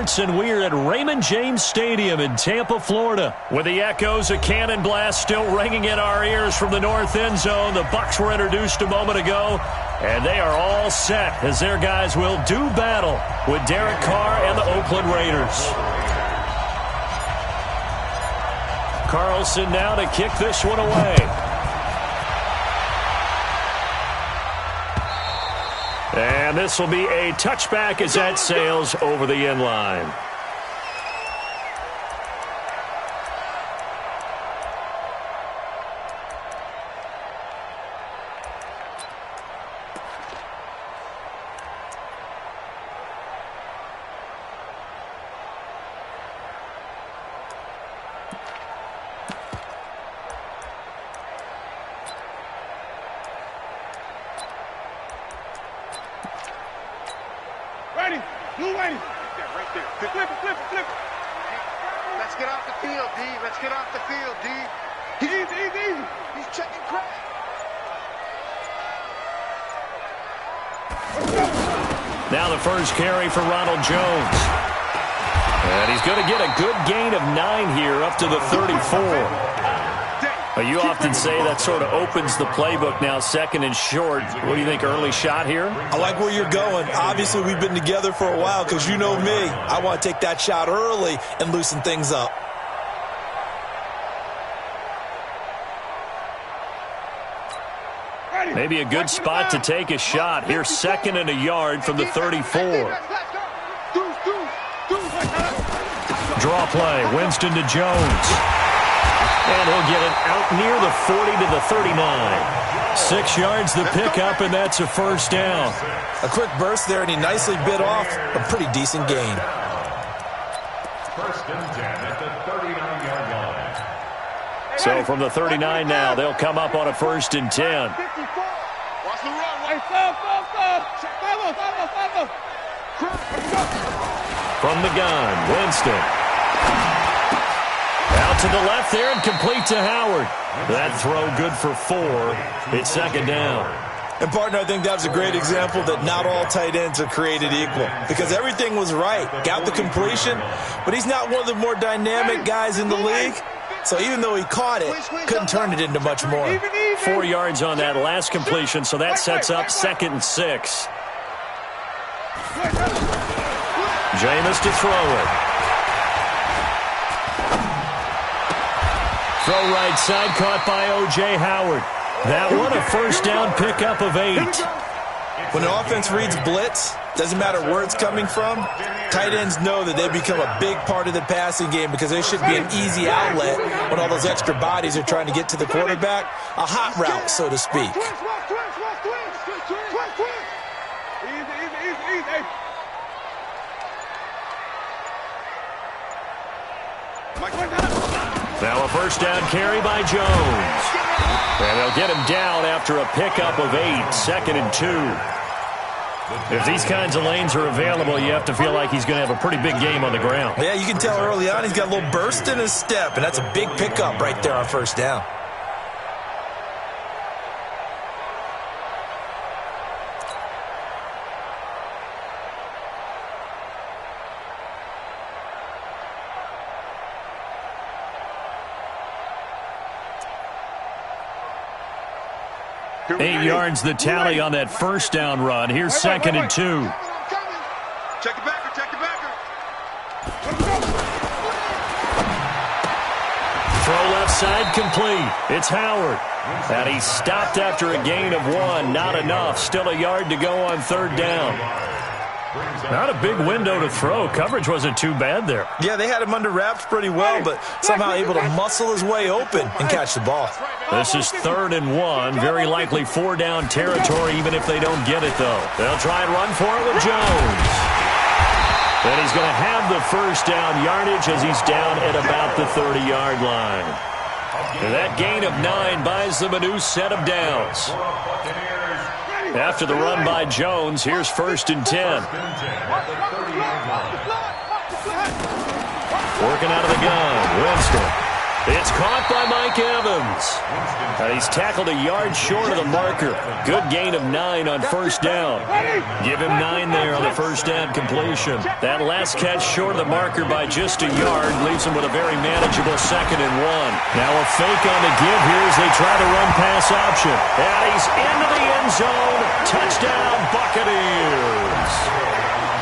Sports, and we're at Raymond James Stadium in Tampa, Florida. With the echoes of cannon blast still ringing in our ears from the north end zone, the Bucs were introduced a moment ago, and they are all set as their guys will do battle with Derek Carr and the Oakland Raiders. Carlson now to kick this one away. And this will be a touchback as that sails over the end line. Let's get off the field, D. Let's get off the field, D. He's checking crap. Now the first carry for Ronald Jones. And he's going to get a good gain of 9 here up to the 34. You often say that sort of opens the playbook now, second and short. What do you think, early shot here? I like where you're going. Obviously, we've been together for a while because you know me. I want to take that shot early and loosen things up. Maybe a good spot to take a shot. Here's second and a yard from the 34. Draw play, Winston to Jones. And he'll get it out near the 40 to the 39. 6 yards the pickup, and that's a first down. A quick burst there, and he nicely bit off a pretty decent gain. First and 10 at the 39-yard line. So from the 39 now, they'll come up on a first and 10. Watch the run. From the gun, Winston. Out to the left there and complete to Howard. That throw good for 4. It's second down. And, partner, I think that was a great example that not all tight ends are created equal because everything was right. Got the completion, but he's not one of the more dynamic guys in the league. So even though he caught it, couldn't turn it into much more. 4 yards on that last completion, so that sets up second and 6. Jameis to throw it. Throw right side, caught by O.J. Howard. That one a first down pickup of 8. When the offense reads blitz, doesn't matter where it's coming from, tight ends know that they become a big part of the passing game because they should be an easy outlet when all those extra bodies are trying to get to the quarterback. A hot route, so to speak. Now a first down carry by Jones. And they'll get him down after a pickup of 8, second and 2. If these kinds of lanes are available, you have to feel like he's going to have a pretty big game on the ground. Yeah, you can tell early on he's got a little burst in his step, and that's a big pickup right there on first down. Eight yards the tally on that first down run. Here's second and 2. Check the backer, check the backer. Throw left side complete. It's Howard. And he stopped after a gain of 1. Not enough. Still a yard to go on third down. Not a big window to throw. Coverage wasn't too bad there. Yeah, they had him under wraps pretty well, but somehow able to muscle his way open and catch the ball. This is third and 1. Very likely 4-down territory, even if they don't get it, though. They'll try and run for it with Jones. And he's going to have the first down yardage as he's down at about the 30-yard line. And that gain of 9 buys them a new set of downs. After the run by Jones, here's first and 10. Working out of the gun, Winston. It's caught by Mike Evans. And he's tackled a yard short of the marker. Good gain of 9 on first down. Give him 9 there on the first down completion. That last catch short of the marker by just a yard leaves him with a very manageable 2nd and 1. Now a fake on the give here as they try the run pass option. And he's into the end zone. Touchdown, Buccaneers.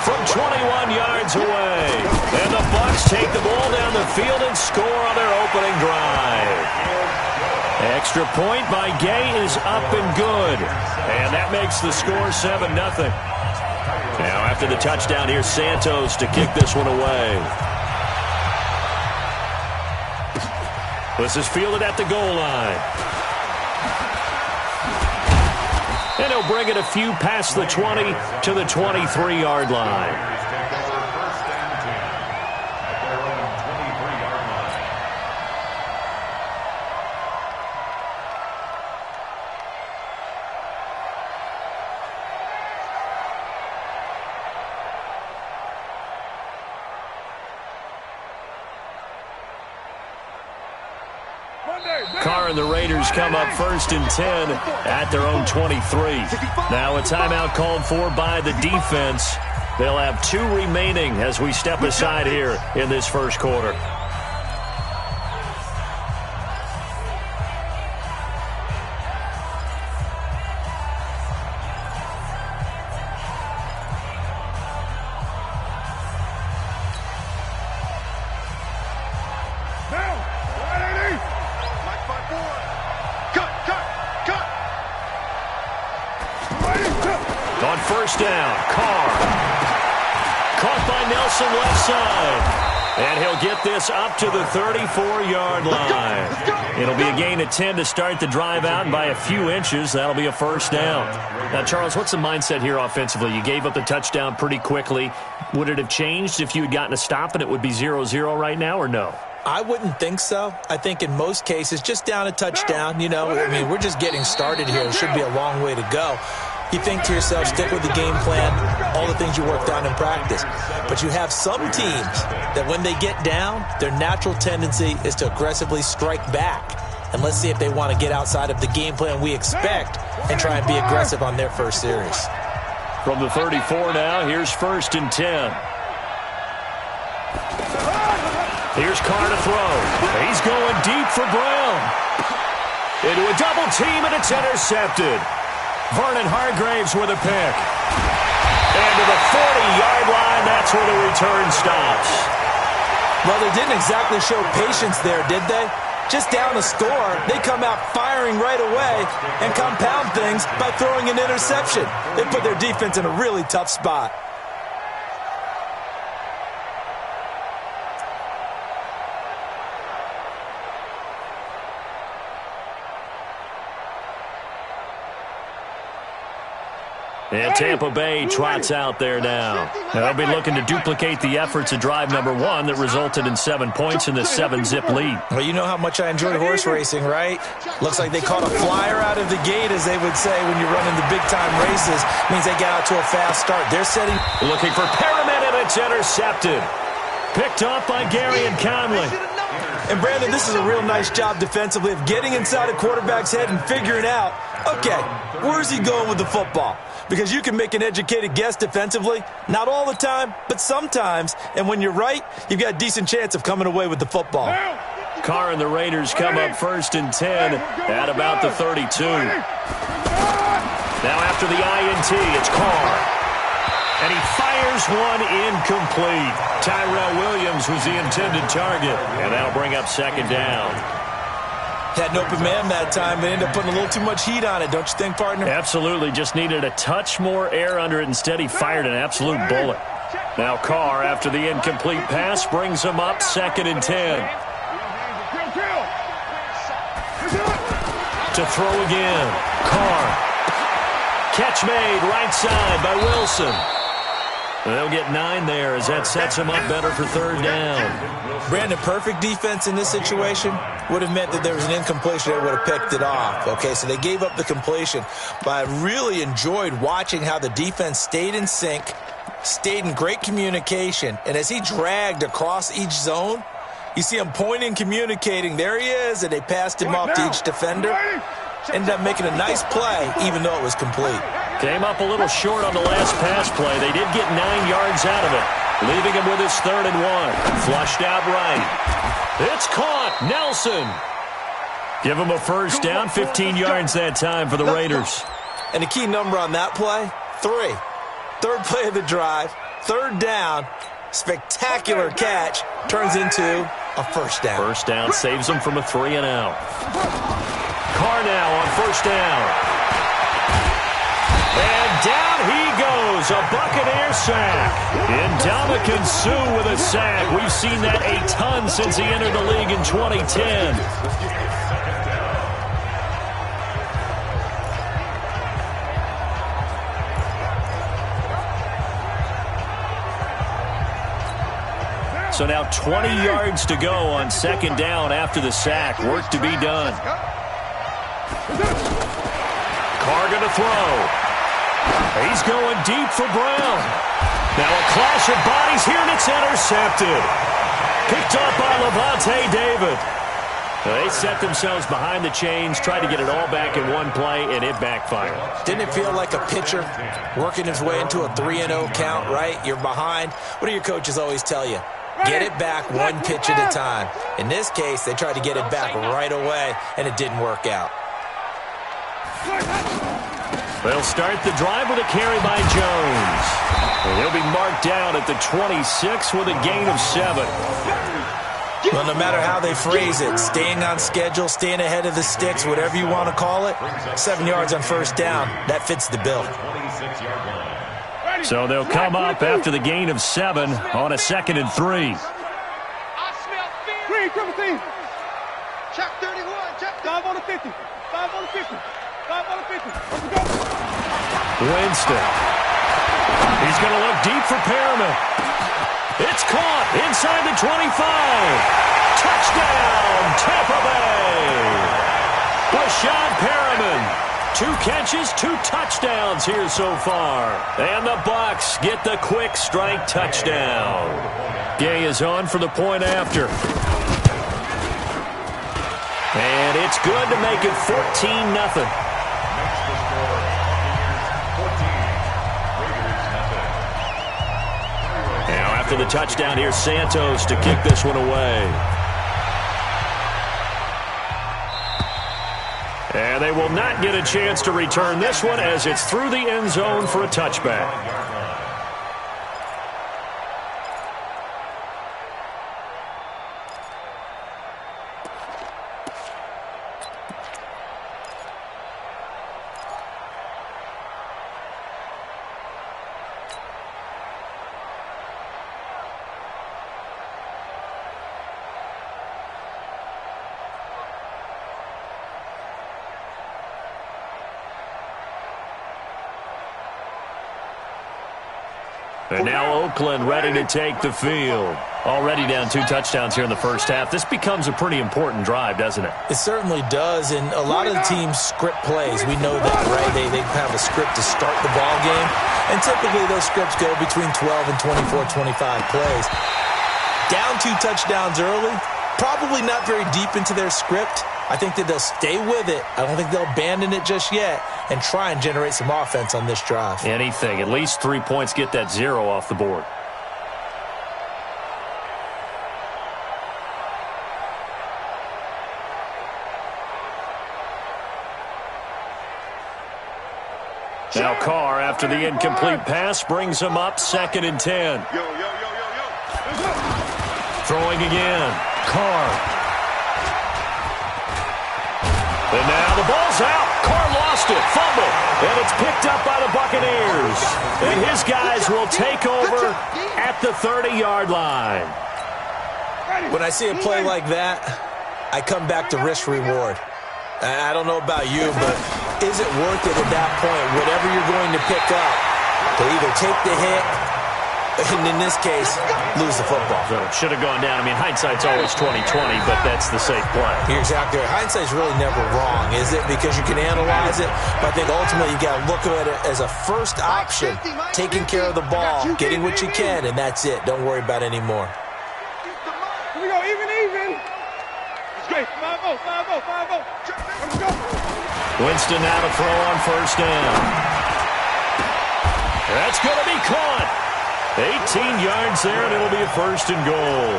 From 21 yards away. And the Bucs take the ball down the field and score on their opening drive. Extra point by Gay is up and good. And that makes the score 7-0. Now after the touchdown, here's Santos to kick this one away. This is fielded at the goal line. And he'll bring it a few past the 20 to the 23-yard line. Carr and the Raiders come up 1st and 10 at their own 23. Now a timeout called for by the defense. They'll have 2 remaining as we step aside here in this first quarter. On first down, Carr. Caught by Nelson left side. And he'll get this up to the 34-yard line. It'll be a gain of 10 to start the drive out, and by a few inches, that'll be a first down. Now, Charles, what's the mindset here offensively? You gave up the touchdown pretty quickly. Would it have changed if you had gotten a stop and it would be 0-0 right now, or no? I wouldn't think so. I think in most cases, just down a touchdown, we're just getting started here. It should be a long way to go. You think to yourself, stick with the game plan, all the things you worked on in practice. But you have some teams that when they get down, their natural tendency is to aggressively strike back. And let's see if they want to get outside of the game plan we expect and try and be aggressive on their first series. From the 34 now, here's 1st and 10. Here's Carr to throw. He's going deep for Brown. Into a double team, and it's intercepted. Vernon Hargraves with a pick. And to the 40-yard line, that's where the return stops. Well, they didn't exactly show patience there, did they? Just down a score, they come out firing right away and compound things by throwing an interception. They put their defense in a really tough spot. And Tampa Bay trots out there now. They'll be looking to duplicate the efforts of drive number 1 that resulted in 7 points in the 7-zip lead. Well, you know how much I enjoy horse racing, right? Looks like they caught a flyer out of the gate, as they would say when you're running the big-time races. Means they got out to a fast start. They're setting... Looking for Perriman, and it's intercepted. Picked up by Gary and Conley. And, Brandon, this is a real nice job defensively of getting inside a quarterback's head and figuring out, okay, where's he going with the football? Because you can make an educated guess defensively. Not all the time, but sometimes. And when you're right, you've got a decent chance of coming away with the football. Carr and the Raiders come up 1st and 10 at about the 32. Now after the INT, it's Carr. And he fires one incomplete. Tyrell Williams was the intended target. And that'll bring up 2nd down. Had an open man that time, but ended up putting a little too much heat on it, don't you think, partner? Absolutely. Just needed a touch more air under it. Instead, he fired an absolute bullet. Now Carr, after the incomplete pass, brings him up 2nd and 10. To throw again. Carr. Catch made right side by Wilson. They'll get 9 there as that sets him up better for 3rd down. Brandon, perfect defense in this situation would have meant that there was an incompletion that would have picked it off. Okay, so they gave up the completion. But I really enjoyed watching how the defense stayed in sync, stayed in great communication, and as he dragged across each zone, You see him pointing, communicating. There he is, and they passed him off to each defender. Ended up making a nice play, even though it was complete. Came up a little short on the last pass play. They did get 9 yards out of it, leaving him with his 3rd and 1. Flushed out right. It's caught. Nelson. Give him a first down. 15 yards that time for the Raiders. And the key number on that play, 3. 3rd play of the drive, 3rd down. Spectacular catch turns into a first down. First down saves him from a 3 and out. Carr now on first down. And down he goes. A Buccaneer sack. Ndamukong Suh with a sack. We've seen that a ton since he entered the league in 2010. So now 20 yards to go on 2nd down after the sack. Work to be done. Carr going to throw. He's going deep for Brown. Now a clash of bodies here, and it's intercepted. Picked up by Levante David. They set themselves behind the chains, tried to get it all back in one play, and it backfired. Didn't it feel like a pitcher working his way into a 3-0 count, right? You're behind. What do your coaches always tell you? Get it back one pitch at a time. In this case, they tried to get it back right away, and it didn't work out. They'll start the drive with a carry by Jones. And he'll be marked down at the 26 with a gain of 7. Well, no matter how they phrase it, staying on schedule, staying ahead of the sticks, whatever you want to call it, 7 yards on first down, that fits the bill. So they'll come up after the gain of 7 on a 2nd and 3. Green, triple team. Check 31. Check 5 on the 50. 5 on the 50. 5 on the 50. Let's go. Winston. He's going to look deep for Perriman. It's caught inside the 25. Touchdown, Tampa Bay. Rashad Perriman. 2 catches, 2 touchdowns here so far. And the Bucs get the quick strike touchdown. Gay is on for the point after. And it's good to make it 14-0. Now after the touchdown, here's Santos to kick this one away. And they will not get a chance to return this one as it's through the end zone for a touchback. And now Oakland ready to take the field. Already down 2 touchdowns here in the first half. This becomes a pretty important drive, doesn't it? It certainly does, and a lot of the teams script plays. We know that, right? They have a script to start the ball game, and typically those scripts go between 12 and 24, 25 plays. Down 2 touchdowns early, probably not very deep into their script. I think that they'll stay with it. I don't think they'll abandon it just yet and try and generate some offense on this drive. Anything. At least 3 points, get that 0 off the board. Now Carr, after the incomplete pass, brings him up 2nd and 10. Throwing again. Carr. And now the ball's out. Carr lost it. Fumble. And it's picked up by the Buccaneers. And his guys will take over at the 30-yard line. When I see a play like that, I come back to risk-reward. I don't know about you, but is it worth it at that point, whatever you're going to pick up, to either take the hit, and in this case, lose the football? So it should have gone down. I mean, hindsight's always 20/20, but that's the safe play. You're exactly right. Hindsight's really never wrong, is it? Because you can analyze it, but I think ultimately you got to look at it as a first option, taking care of the ball, getting what you can, and that's it. Don't worry about it anymore. Here we go, Even. It's great. 5-0, 5-0, 5-0. Let's go. Winston now to throw on first down. That's going to be caught. 18 yards there, and it'll be a first and goal.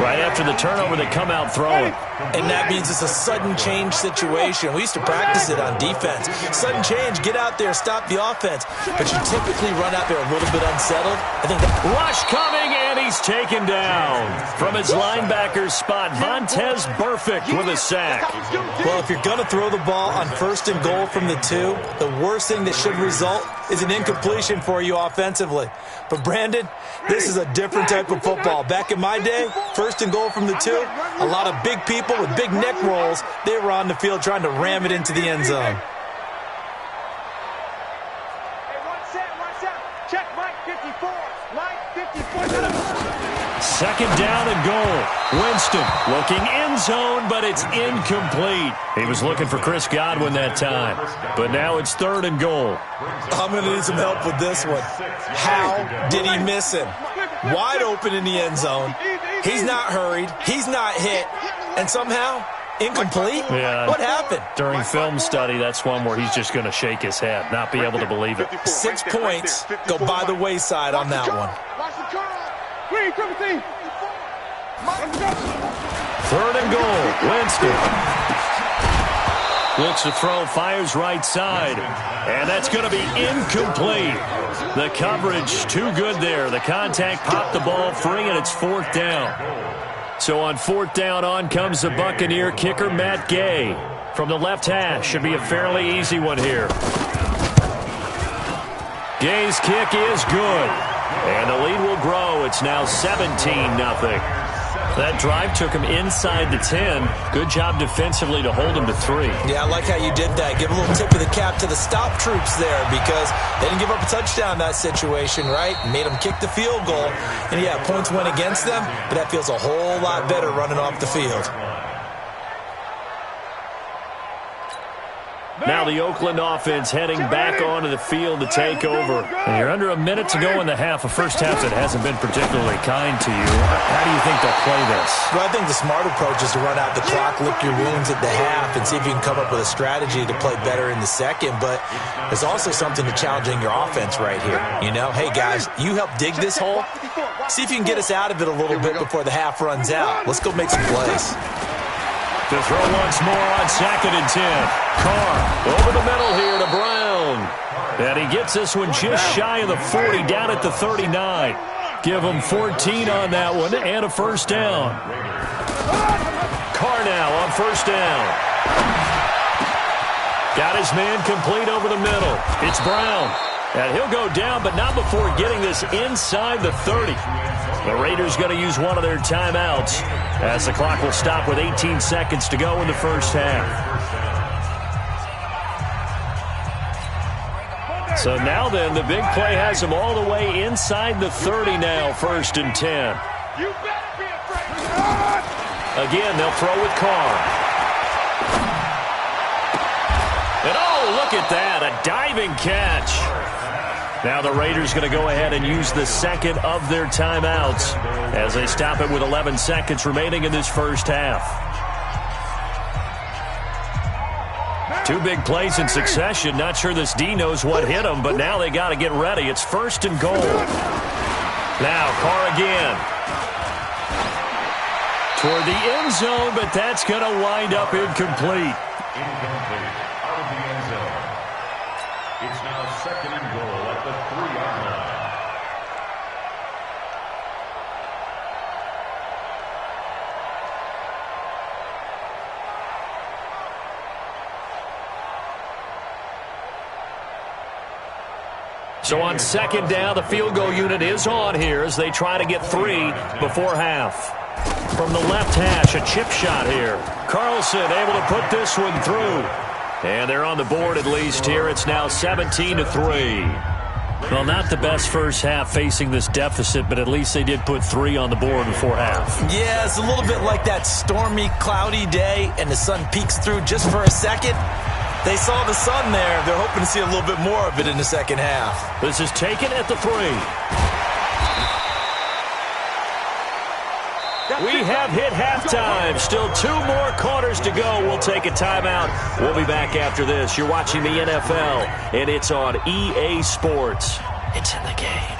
Right after the turnover, they come out throwing. And that means it's a sudden change situation. We used to practice it on defense. Sudden change, get out there, stop the offense. But you typically run out there a little bit unsettled. I think that Rush coming, and he's taken down. From his linebacker spot, Vontez Burfict with a sack. Well, if you're going to throw the ball on first and goal from the 2, the worst thing that should result is an incompletion for you offensively. But, Brandon, this is a different type of football. Back in my day, first and goal from the 2, a lot of big people with big neck rolls, they were on the field trying to ram it into the end zone. Check Mike 54. Mike 54. Second down and goal. Winston looking end zone, but it's incomplete. He was looking for Chris Godwin that time. But now it's third and goal. I'm going to need some help with this one. How did he miss him? Wide open in the end zone. He's not hurried. He's not hit. And somehow, incomplete? Yeah. What happened? During film study, that's one where he's just going to shake his head, not be able to believe it. 6 points go by the wayside on that one. Green, triple team. Third and goal. Winston looks to throw, fires right side, and that's going to be incomplete. The coverage too good there. The contact popped the ball free, and it's fourth down. So on fourth down, on comes the Buccaneer kicker, Matt Gay. From the left hash, should be a fairly easy one here. Gay's kick is good. And the lead will grow. It's now 17-0. That drive took him inside the 10. Good job defensively to hold him to 3. Yeah, I like how you did that. Give a little tip of the cap to the stop troops there because they didn't give up a touchdown in that situation, right? Made them kick the field goal. And, yeah, points went against them, but that feels a whole lot better running off the field. Now the Oakland offense heading back onto the field to take over. And you're under a minute to go in the half. A first half that hasn't been particularly kind to you. How do you think they'll play this? Well, I think the smart approach is to run out the clock, lick your wounds at the half, and see if you can come up with a strategy to play better in the second. But there's also something to challenging your offense right here. You know, hey, guys, you help dig this hole. See if you can get us out of it a little bit before the half runs out. Let's go make some plays. To throw once more on 2nd and 10. Carr over the middle here to Brown. And he gets this one just shy of the 40, down at the 39. Give him 14 on that one and a first down. Carr now on first down. Got his man complete over the middle. It's Brown. And he'll go down, but not before getting this inside the 30. The Raiders going to use one of their timeouts as the clock will stop with 18 seconds to go in the first half. So now then, the big play has him all the way inside the 30 now, 1st and 10. Again, they'll throw with Carr. And oh, look at that, a diving catch. Now the Raiders going to go ahead and use the second of their timeouts as they stop it with 11 seconds remaining in this first half. 2 big plays in succession. Not sure this D knows what hit him, but now they got to get ready. It's 1st and goal. Now Carr again. Toward the end zone, but that's going to wind up incomplete. Incomplete. Out of the end zone. It's now 2nd and goal at the 3-yard line. So on 2nd down, the field goal unit is on here as they try to get 3 before half. From the left hash, a chip shot here. Carlson able to put this one through. And they're on the board at least here. It's now 17-3. Well, not the best first half facing this deficit, but at least they did put 3 on the board before half. Yeah, it's a little bit like that stormy, cloudy day, and the sun peeks through just for a second. They saw the sun there. They're hoping to see a little bit more of it in the second half. This is taken at the 3. We have hit halftime. Still 2 more quarters to go. We'll take a timeout. We'll be back after this. You're watching the NFL, and it's on EA Sports. It's in the game.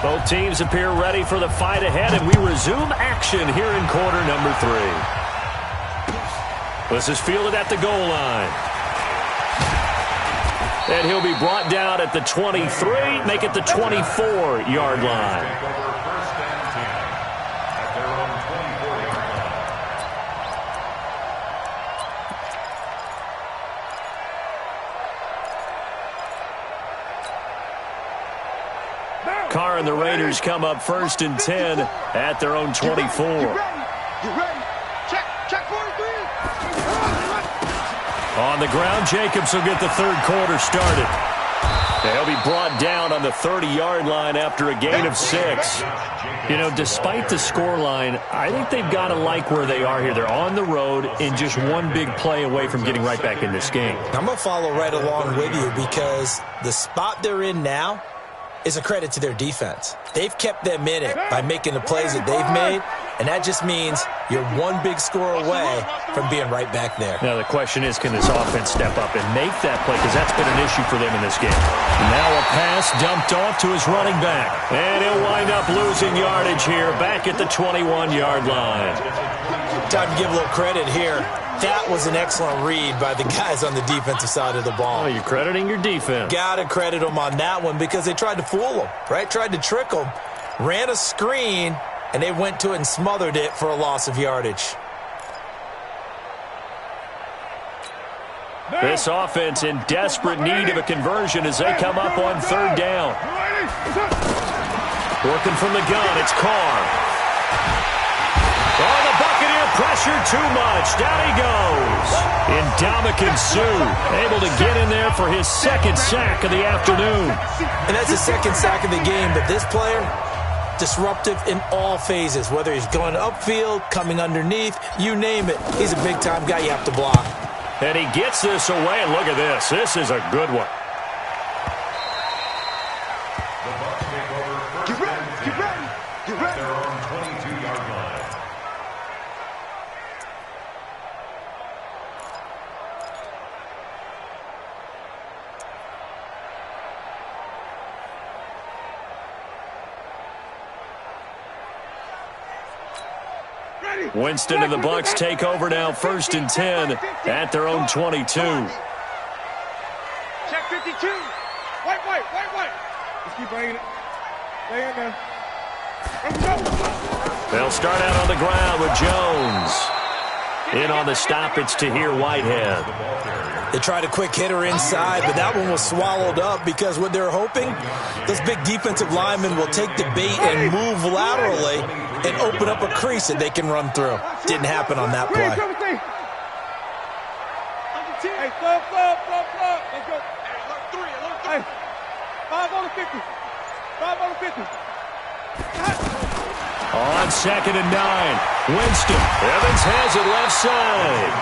Both teams appear ready for the fight ahead, and we resume action here in quarter number 3. This is fielded at the goal line. And he'll be brought down at the 23, make it the 24-yard line. Carr and the Raiders come up 1st and 10 at their own 24. Get ready. Check 43. On the ground, Jacobs will get the 3rd quarter started. They'll be brought down on the 30-yard line after a gain of 6. You know, despite the scoreline, I think they've got to like where they are here. They're on the road and just one big play away from getting right back in this game. I'm going to follow right along with you because the spot they're in now is a credit to their defense. They've kept them in it by making the plays that they've made, and that just means you're one big score away from being right back there. Now the question is, can this offense step up and make that play, because that's been an issue for them in this game. Now a pass dumped off to his running back, and he'll wind up losing yardage here back at the 21-yard line. Time to give a little credit here. That was an excellent read by the guys on the defensive side of the ball. Oh, you're crediting your defense. Got to credit them on that one because they tried to fool them, right? Tried to trick them, ran a screen, and they went to it and smothered it for a loss of yardage. This offense in desperate need of a conversion as they come up on 3rd down. Working from the gun, it's Carr. Oh, the Buccaneer pressure too much. Down he goes. Ndamukong Suh able to get in there for his 2nd sack of the afternoon. And that's the 2nd sack of the game, but this player, disruptive in all phases, whether he's going upfield, coming underneath, you name it. He's a big-time guy you have to block. And he gets this away, and look at this. This is a good one. Get ready. Their own 22-yard line. Winston and the Bucs take over now, 1st and 10 at their own 22. Check 52. White. Let's keep bringing it. Stay in there. Let's go. They'll start out on the ground with Jones. In on the stop, it's Tahir Whitehead. They tried a quick hitter inside, but that one was swallowed up because what they're hoping, those big defensive linemen will take the bait and move laterally and open up a crease that they can run through. Didn't happen on that play. Hey, flop. Let's go. Hey, 5 on the 50. 5 on the 50. On 2nd and 9, Winston. Evans has it left side.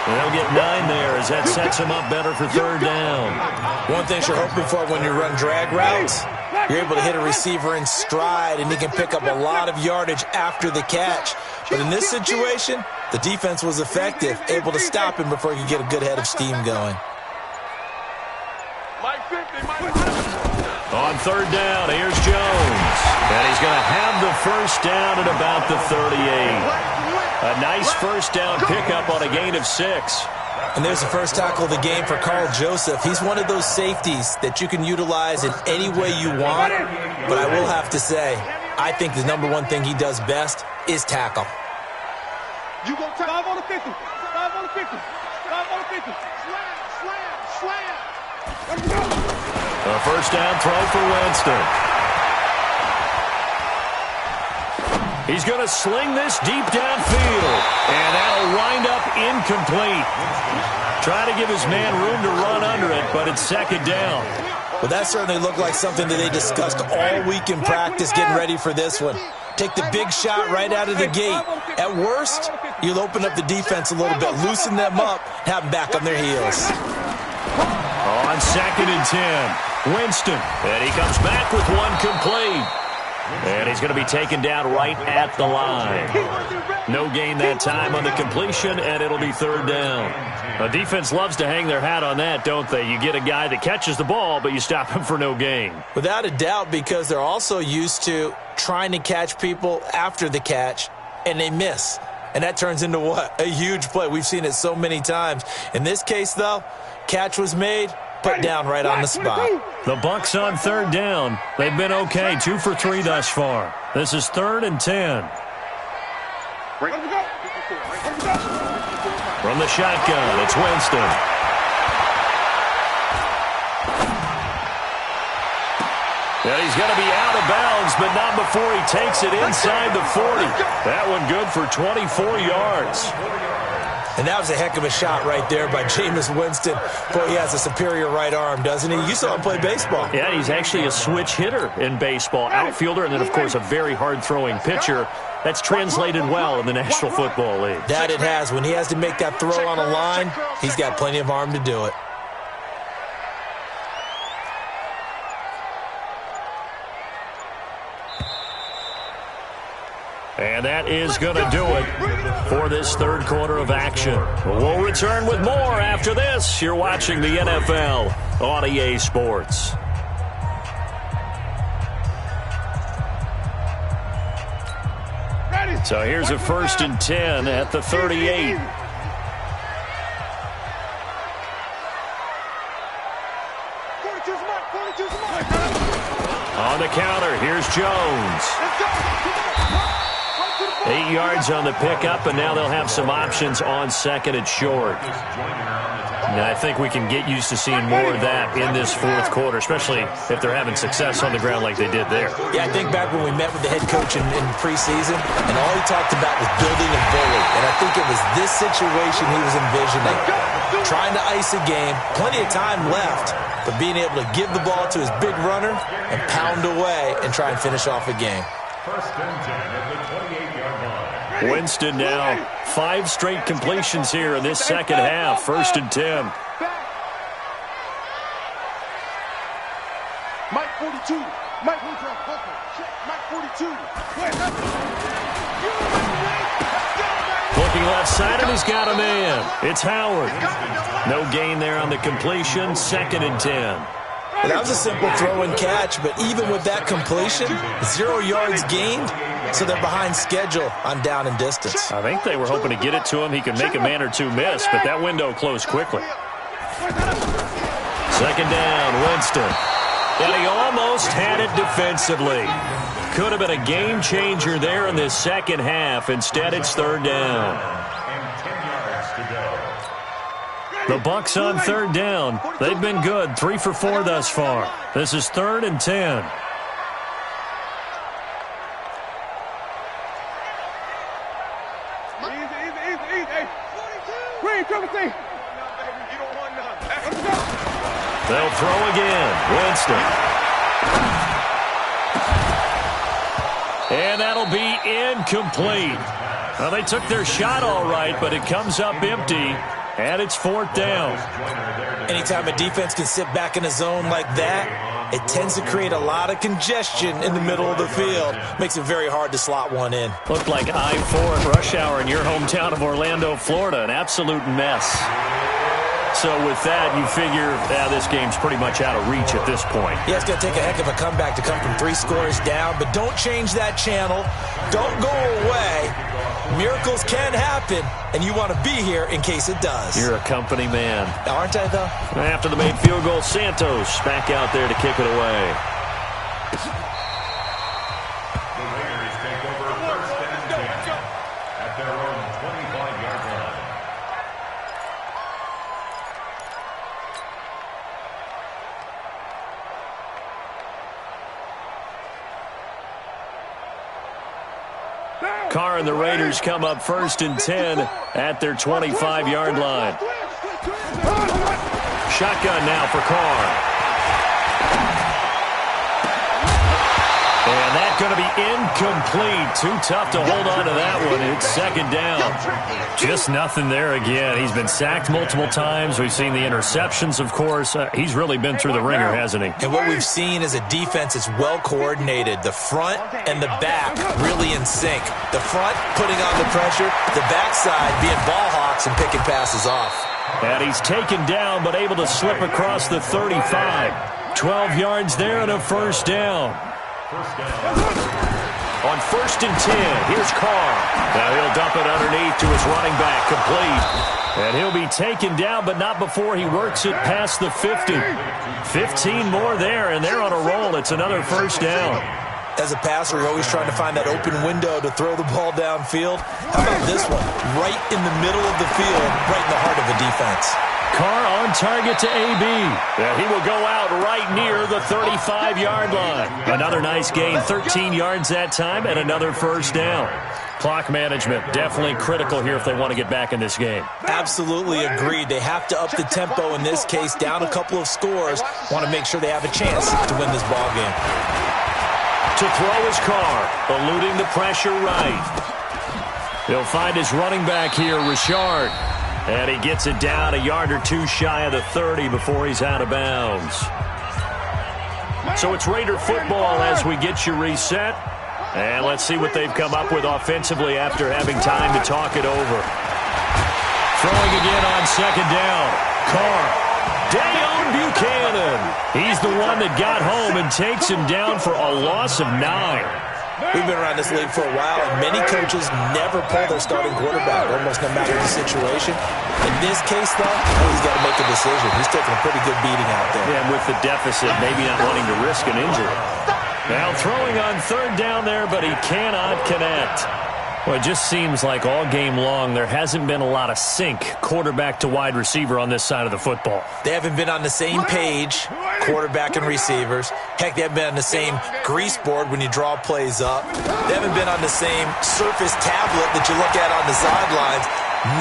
They'll get 9 there as that sets him up better for 3rd down. One thing you're hoping for when you run drag routes, you're able to hit a receiver in stride, and he can pick up a lot of yardage after the catch. But in this situation, the defense was effective, able to stop him before he could get a good head of steam going. On 3rd down, here's Jones. And he's going to have the 1st down at about the 38. A nice 1st down pickup on a gain of 6. And there's the first tackle of the game for Carl Joseph. He's one of those safeties that you can utilize in any way you want. But I will have to say, I think the #1 thing he does best is tackle. You go 5 on the 50. 5 on the 50. 5 on the 50. Slam. Let's go. A 1st down throw for Winston. He's going to sling this deep downfield, and that'll wind up incomplete. Try to give his man room to run under it, but it's 2nd down. Well, that certainly looked like something that they discussed all week in practice getting ready for this one. Take the big shot right out of the gate. At worst, you'll open up the defense a little bit, loosen them up, have them back on their heels. On On 2nd and 10, Winston. And he comes back with one complete. And he's going to be taken down right at the line. No gain that time on the completion, and it'll be 3rd down. A defense loves to hang their hat on that, don't they? You get a guy that catches the ball, but you stop him for no gain. Without a doubt, because they're also used to trying to catch people after the catch, and they miss. And that turns into what? A huge play. We've seen it so many times. In this case, though, catch was made, put down right on the spot. The Bucs on 3rd down. They've been okay, 2 for 3 thus far. This is 3rd and 10. From the shotgun, it's Winston. And he's going to be out of bounds, but not before he takes it inside the 40. That one good for 24 yards. And that was a heck of a shot right there by Jameis Winston. Boy, he has a superior right arm, doesn't he? You saw him play baseball. Yeah, he's actually a switch hitter in baseball. Outfielder, and then, of course, a very hard-throwing pitcher. That's translated well in the National Football League. That it has. When he has to make that throw on a line, he's got plenty of arm to do it. And that is going to do it for this 3rd quarter of action. We'll return with more after this. You're watching the NFL on EA Sports. So here's a 1st and 10 at the 38. On the counter, here's Jones. 8 yards on the pickup, and now they'll have some options on 2nd and short. Now, I think we can get used to seeing more of that in this 4th quarter, especially if they're having success on the ground like they did there. Yeah, I think back when we met with the head coach in preseason, and all he talked about was building and bullying. And I think it was this situation he was envisioning. Trying to ice a game, plenty of time left, but being able to give the ball to his big runner and pound away and try and finish off a game. 1st and 10 at the 28-yard line. Winston now 5 straight completions here in this 2nd half. 1st and 10. Mike 42. Mike 42. Looking left side, and he's got a man. It's Howard. No gain there on the completion. 2nd and 10. Well, that was a simple throw and catch, but even with that completion, 0 yards gained, so they're behind schedule on down and distance. I think they were hoping to get it to him. He could make a man or two miss, but that window closed quickly. 2nd down, Winston. And he almost had it defensively. Could have been a game changer there in this 2nd half. Instead, it's 3rd down. And 10 yards to go. The Bucs on 3rd down. They've been good, 3 for 4 thus far. This is 3rd and 10. They'll throw again. Winston. And that'll be incomplete. Well, they took their shot all right, but it comes up empty. And it's 4th down. Anytime a defense can sit back in a zone like that, it tends to create a lot of congestion in the middle of the field. Makes it very hard to slot one in. Looked like I-4 at rush hour in your hometown of Orlando, Florida. An absolute mess. So with that, you figure this game's pretty much out of reach at this point. Yeah, it's going to take a heck of a comeback to come from 3 scores down, but don't change that channel. Don't go away. Miracles can happen, and you want to be here in case it does. You're a company man. Aren't I, though? After the made field goal, Santos back out there to kick it away. The Raiders take over 1st and 10 at their own 25-yard line. Carr and the Raiders come up 1st and 10 at their 25-yard line. Shotgun now for Carr. And And that's going to be incomplete. Too tough to hold on to that one. It's second down. Just nothing there again. He's been sacked multiple times. We've seen the interceptions, of course. He's really been through the ringer, hasn't he? And what we've seen is a defense that's well coordinated. The front and the back really in sync. The front putting on the pressure, the backside being ball hawks and picking passes off. And he's taken down but able to slip across the 35. 12 yards there and a first down. On 1st and 10, here's Carr. Now he'll dump it underneath to his running back, complete. And he'll be taken down, but not before he works it past the 50. 15 more there, and they're on a roll. It's another first down. As a passer, you're always trying to find that open window to throw the ball downfield. How about this one? Right in the middle of the field, right in the heart of the defense. Carr on target to AB. Yeah, he will go out right near the 35-yard line. Another nice gain, 13 yards that time, and another first down. Clock management, definitely critical here if they want to get back in this game. Absolutely agreed. They have to up the tempo in this case, down a couple of scores. Want to make sure they have a chance to win this ball game. To throw his Carr, eluding the pressure right. He'll find his running back here, Richard. And he gets it down a yard or two shy of the 30 before he's out of bounds. So it's Raider football as we get you reset. And let's see what they've come up with offensively after having time to talk it over. Throwing again on second down. Carr. Dayon Buchanan. He's the one that got home and takes him down for a loss of 9. We've been around this league for a while, and many coaches never pull their starting quarterback, almost no matter the situation. In this case, though, he's got to make a decision. He's taking a pretty good beating out there. Yeah, and with the deficit, maybe not wanting to risk an injury. Now throwing on third down there, but he cannot connect. Well, it just seems like all game long there hasn't been a lot of sync quarterback to wide receiver on this side of the football. They haven't been on the same page, quarterback and receivers. Heck, they haven't been on the same grease board when you draw plays up. They haven't been on the same surface tablet that you look at on the sidelines.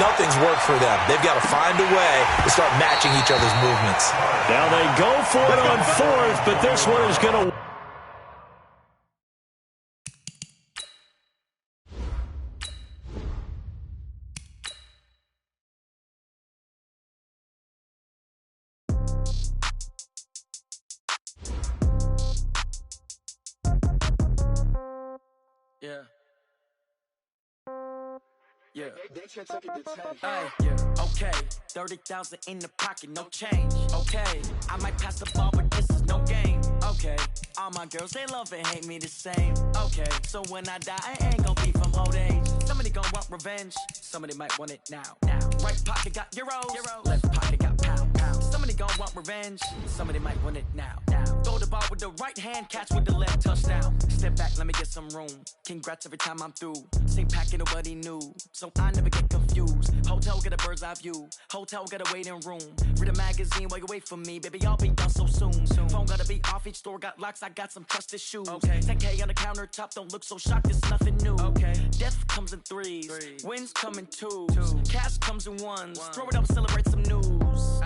Nothing's worked for them. They've got to find a way to start matching each other's movements. Now they go for it on fourth, but this one is going to... Yeah. Hey, yeah. Okay. 30,000 in the pocket, no change. Okay. I might pass the ball, but this is no game. Okay. All my girls, they love and hate me the same. Okay. So when I die, I ain't gon' be from old age. Somebody gon' want revenge. Somebody might want it now. Right pocket got euros. Left pocket got pound. Somebody gon' want revenge. Somebody might want it now. Throw the ball with the right hand, catch with the left, touchdown. Step back, let me get some room. Congrats every time I'm through. Same packet, nobody knew. So I never get confused. Hotel get a bird's eye view. Hotel got a waiting room. Read a magazine while you wait for me. Baby, I'll be done so soon. Phone gotta be off, each store got locks. I got some trusted shoes. 10K on the countertop, don't look so shocked, it's nothing new. Death comes in threes. Wins come in twos. Cash comes in ones. Throw it up, celebrate some news.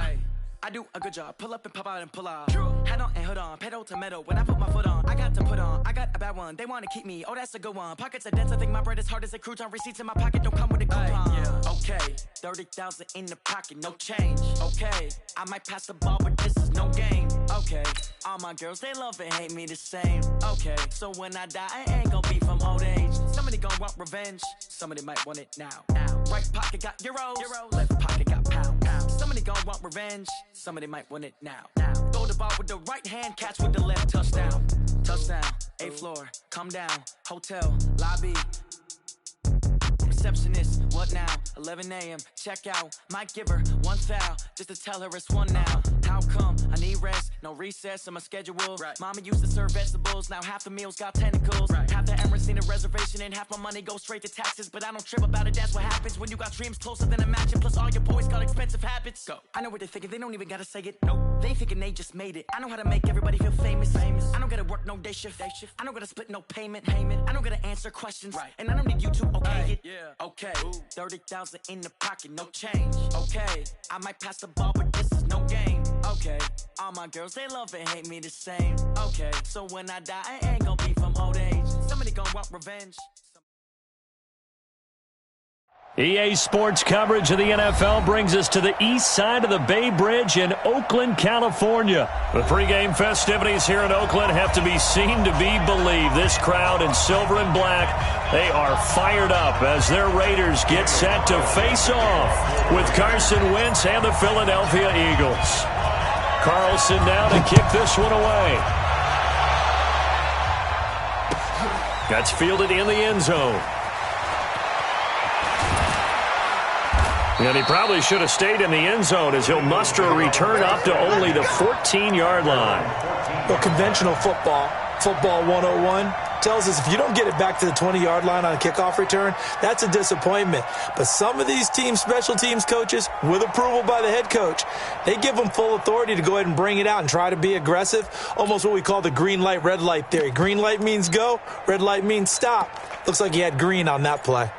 I do a good job. Pull up and pop out and pull out. Head on and hood on. Pedal to metal. When I put my foot on, I got to put on. I got a bad one. They want to keep me. Oh, that's a good one. Pockets are dense. I think my bread is hard as a crouton. Receipts in my pocket don't come with a coupon. Okay. 30,000 in the pocket. No change. Okay. I might pass the ball, but this is no game. Okay. All my girls, they love and hate me the same. Okay. So when I die, I ain't gonna be from old age. Somebody gonna want revenge. Somebody might want it now. Right pocket got euros. Left pocket got pound. Somebody gon' want revenge. Somebody might want it now. Throw the ball with the right hand, catch with the left, touchdown. Touchdown, 8th floor, come down. Hotel, lobby. Receptionist, what now? 11 a.m., check out. Might give her one foul, just to tell her it's one now. How come? I need rest, no recess on my schedule. Mama used to serve vegetables, now half the meals got tentacles. Half the errands need a reservation and half my money goes straight to taxes. But I don't trip about it, that's what happens when you got dreams closer than a match. And plus all your boys got expensive habits. Go. I know what they're thinking, they don't even gotta say it. Nope. They thinking they just made it. I know how to make everybody feel famous. I don't gotta work no day shift. I don't gotta split no payment. I don't gotta answer questions. And I don't need you to okay it. Okay, 30,000 in the pocket, no change. Okay, I might pass the ball, but this is no game. Okay, all my girls, they love and hate me the same. Okay, so when I die, I ain't gonna be from old age. gon' want revenge. EA Sports coverage of the NFL brings us to the east side of the Bay Bridge in Oakland, California. The pregame festivities here in Oakland have to be seen to be believed. This crowd in silver and black, they are fired up as their Raiders get set to face off with Carson Wentz and the Philadelphia Eagles. Carlson now to kick this one away. That's fielded in the end zone. And he probably should have stayed in the end zone as he'll muster a return up to only the 14-yard line. Well, conventional football 101, tells us if you don't get it back to the 20-yard line on a kickoff return, that's a disappointment. But some of these teams, special teams coaches, with approval by the head coach, they give them full authority to go ahead and bring it out and try to be aggressive, almost what we call the green light, red light theory. Green light means go, red light means stop. Looks like he had green on that play.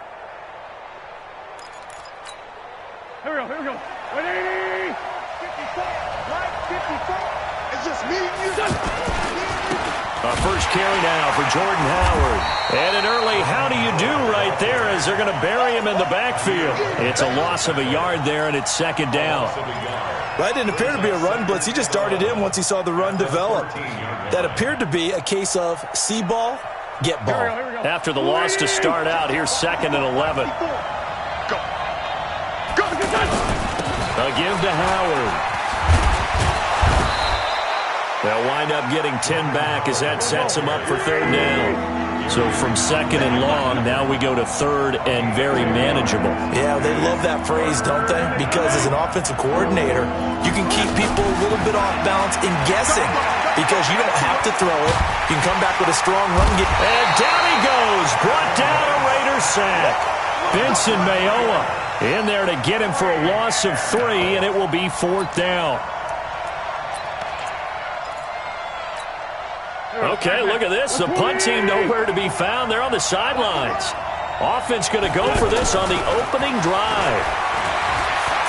Here we go. Ready? 54, right, 54. It's just me and you. First carry now for Jordan Howard. And an early how do you do right there as they're going to bury him in the backfield. It's a loss of a yard there, and it's second down. That didn't appear to be a run blitz. He just darted in once he saw the run develop. That appeared to be a case of see ball, get ball. After the loss to start out, here's 2nd and 11. A give to Howard. They'll wind up getting 10 back as that sets him up for 3rd down. So from 2nd and long, now we go to 3rd and very manageable. Yeah, they love that phrase, don't they? Because as an offensive coordinator, you can keep people a little bit off balance and guessing because you don't have to throw it. You can come back with a strong run. And down he goes. Brought down a Raider sack. Benson Mayowa in there to get him for a loss of 3, and it will be 4th down. Okay, look at this. The punt team nowhere to be found. They're on the sidelines. Offense going to go for this on the opening drive.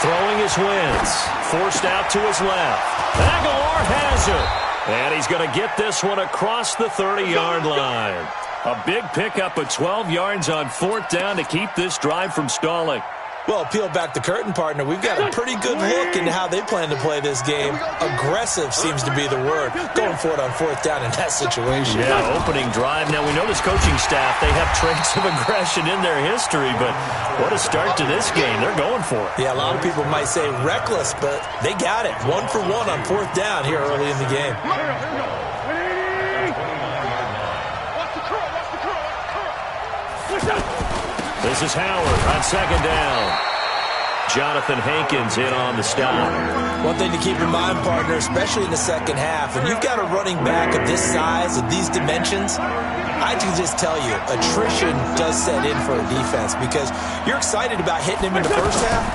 Throwing his Wentz. Forced out to his left. Aguilar has it. And he's going to get this one across the 30-yard line. A big pickup of 12 yards on 4th down to keep this drive from stalling. Well, peel back the curtain, partner. We've got a pretty good look into how they plan to play this game. Aggressive seems to be the word. Going for it on 4th down in that situation. Yeah, opening drive. Now, we know this coaching staff, they have traits of aggression in their history, but what a start to this game. They're going for it. Yeah, a lot of people might say reckless, but they got it. 1 for 1 on 4th down here early in the game. This is Howard on 2nd down. Jonathan Hankins in on the stop. One thing to keep in mind, partner, especially in the second half, when you've got a running back of this size, of these dimensions, I can just tell you, attrition does set in for a defense because you're excited about hitting him in the first half.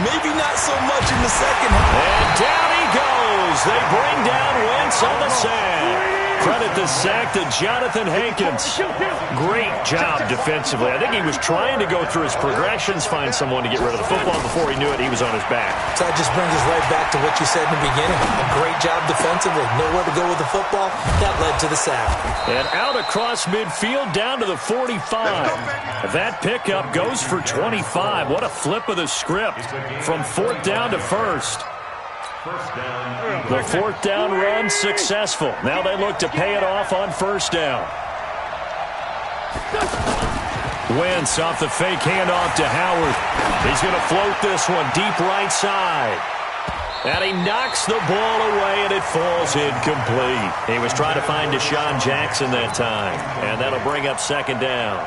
Maybe not so much in the second half. And down he goes. They bring down Wentz on the sack. Credit the sack to Jonathan Hankins. Great job defensively. I think he was trying to go through his progressions, find someone to get rid of the football. Before he knew it, he was on his back. So that just brings us right back to what you said in the beginning. A great job defensively. Nowhere to go with the football. That led to the sack. And out across midfield down to the 45. That pickup goes for 25. What a flip of the script from 4th down to 1st. The 4th down run successful. Now they look to pay it off on 1st down. Wentz off the fake handoff to Howard. He's going to float this one deep right side. And he knocks the ball away, and it falls incomplete. He was trying to find Deshaun Jackson that time, and that'll bring up 2nd down.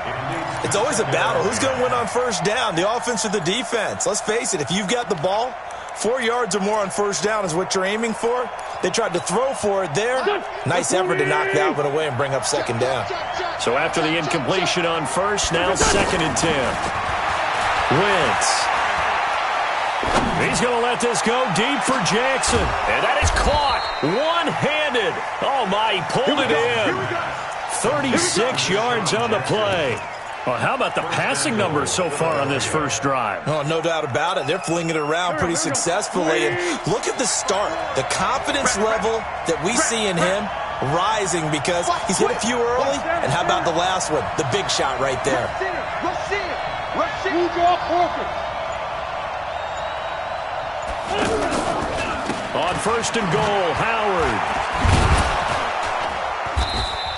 It's always a battle. Who's going to win on 1st down, the offense or the defense? Let's face it, if you've got the ball, 4 yards or more on 1st down is what you're aiming for. They tried to throw for it there. Nice effort to knock that one away and bring up 2nd down. So after the incompletion on 1st, now 2nd and 10. Wentz. He's going to let this go deep for Jackson. And that is caught one-handed. Oh, my, he pulled it in. 36 yards on the play. Well, how about the passing numbers so far on this first drive? Oh, no doubt about it. They're flinging it around pretty successfully. And look at the start. The confidence level that we see in him rising because he's hit a few early. And how about the last one? The big shot right there. On first and goal, Howard.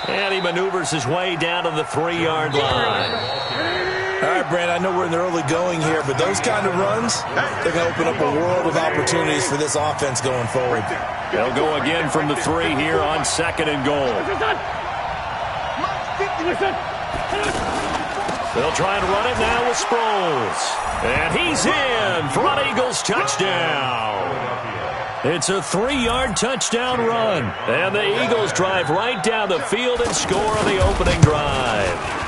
And he maneuvers his way down to the 3-yard line. All right, Brand, I know we're in the early going here, but those kind of runs, they're going to open up a world of opportunities for this offense going forward. They'll go again from the 3 here on second and goal. They'll try and run it now with Sproles. And he's in for an Eagles touchdown. It's a 3-yard touchdown run. And the Eagles drive right down the field and score on the opening drive.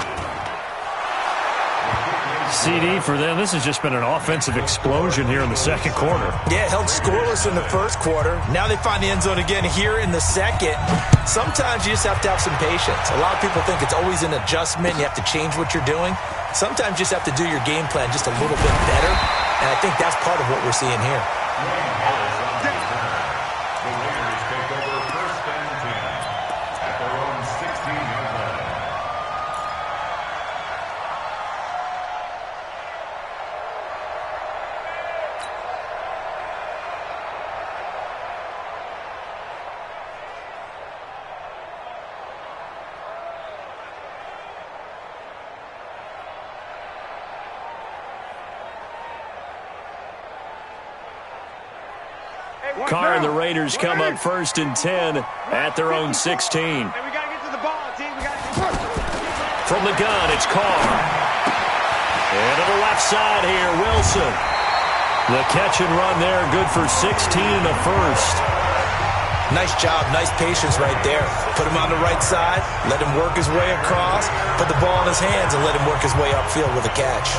CD for them. This has just been an offensive explosion here in the second quarter. Yeah, held scoreless in the first quarter. Now they find the end zone again here in the second. Sometimes you just have to have some patience. A lot of people think it's always an adjustment. You have to change what you're doing. Sometimes you just have to do your game plan just a little bit better. And I think that's part of what we're seeing here. Carr and the Raiders come up first and 10 at their own 16. From the gun, it's Carr. And to the left side here, Wilson. The catch and run there, good for 16 and a first. Nice job, nice patience right there. Put him on the right side, let him work his way across, put the ball in his hands, and let him work his way upfield with a catch.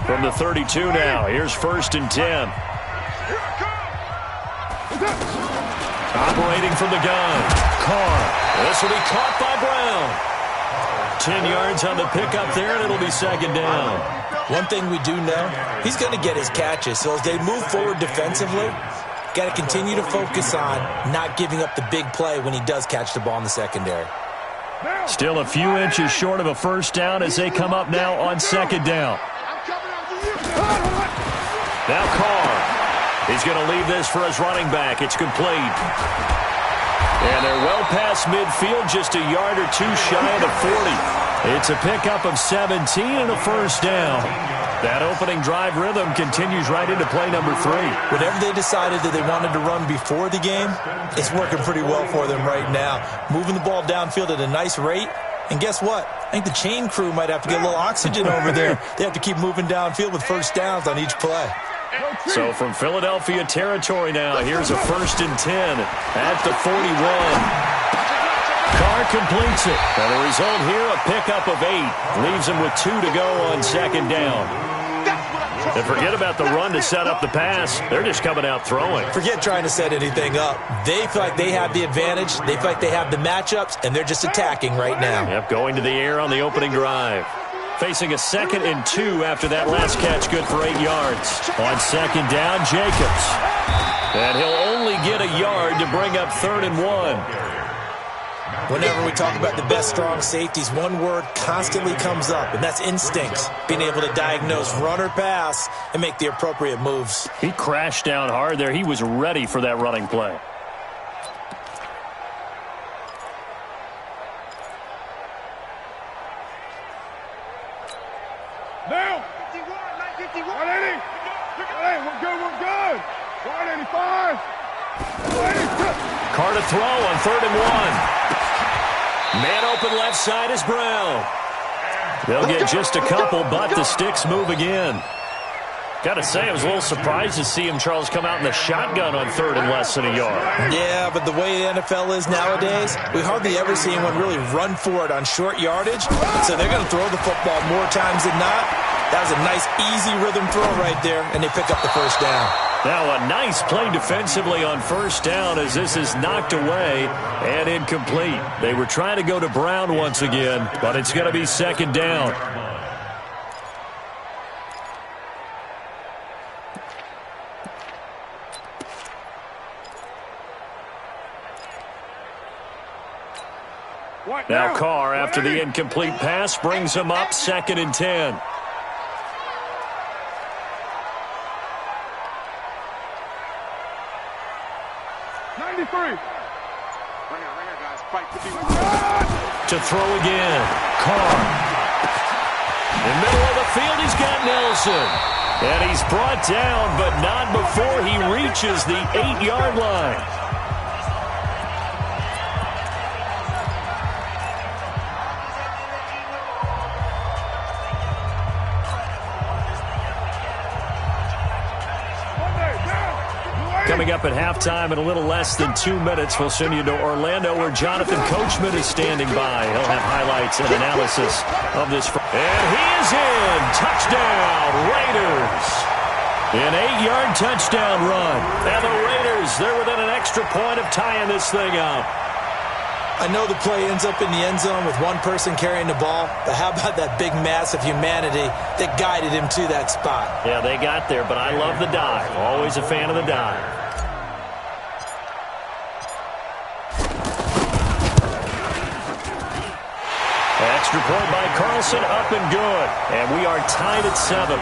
From the 32 now, here's first and 10. Operating from the gun, Carr. This will be caught by Brown. 10 yards on the pickup there, and it'll be second down. One thing we do know, he's going to get his catches. So as they move forward defensively, got to continue to focus on not giving up the big play when he does catch the ball in the secondary. Still a few inches short of a first down as they come up now on second down. Now Carr. He's going to leave this for his running back. It's complete. And they're well past midfield, just a yard or two shy of the 40. It's a pickup of 17 and a first down. That opening drive rhythm continues right into play number 3. Whatever they decided that they wanted to run before the game, it's working pretty well for them right now. Moving the ball downfield at a nice rate. And guess what? I think the chain crew might have to get a little oxygen over there. They have to keep moving downfield with first downs on each play. So from Philadelphia territory now, here's a first and 10 at the 41. Carr completes it. And the result here, a pickup of 8. Leaves him with 2 to go on second down. And forget about the run to set up the pass. They're just coming out throwing. Forget trying to set anything up. They feel like they have the advantage. They feel like they have the matchups, and they're just attacking right now. Yep, going to the air on the opening drive. Facing a 2nd and 2 after that last catch, good for 8 yards. On second down, Jacobs. And he'll only get a yard to bring up 3rd and 1. Whenever we talk about the best strong safeties, one word constantly comes up, and that's instincts. Being able to diagnose run or pass and make the appropriate moves. He crashed down hard there. He was ready for that running play. Now, 180. 180. We're good. 185. 180. Carr to throw on 3rd and 1. Man open left side is Brown. They'll get just a couple, but the sticks move again. Got to say, I was a little surprised to see him, Charles, come out in the shotgun on 3rd and less than a yard. Yeah, but the way the NFL is nowadays, we hardly ever see anyone really run for it on short yardage. So they're going to throw the football more times than not. That was a nice, easy rhythm throw right there, and they pick up the first down. Now a nice play defensively on first down as this is knocked away and incomplete. They were trying to go to Brown once again, but it's going to be second down. Now Carr, after the incomplete pass, brings him up 2nd and 10. To throw again. Carr. In the middle of the field, he's got Nelson. And he's brought down, but not before he reaches the 8-yard line. Coming up at halftime in a little less than 2 minutes, we'll send you to Orlando where Jonathan Coachman is standing by. He'll have highlights and analysis of this. And he is in. Touchdown, Raiders. An 8-yard touchdown run. And the Raiders, they're within an extra point of tying this thing up. I know the play ends up in the end zone with one person carrying the ball, but how about that big mass of humanity that guided him to that spot? Yeah, they got there, but I love the dive. Always a fan of the dive. Extra point by Carlson, up and good. And we are tied at 7.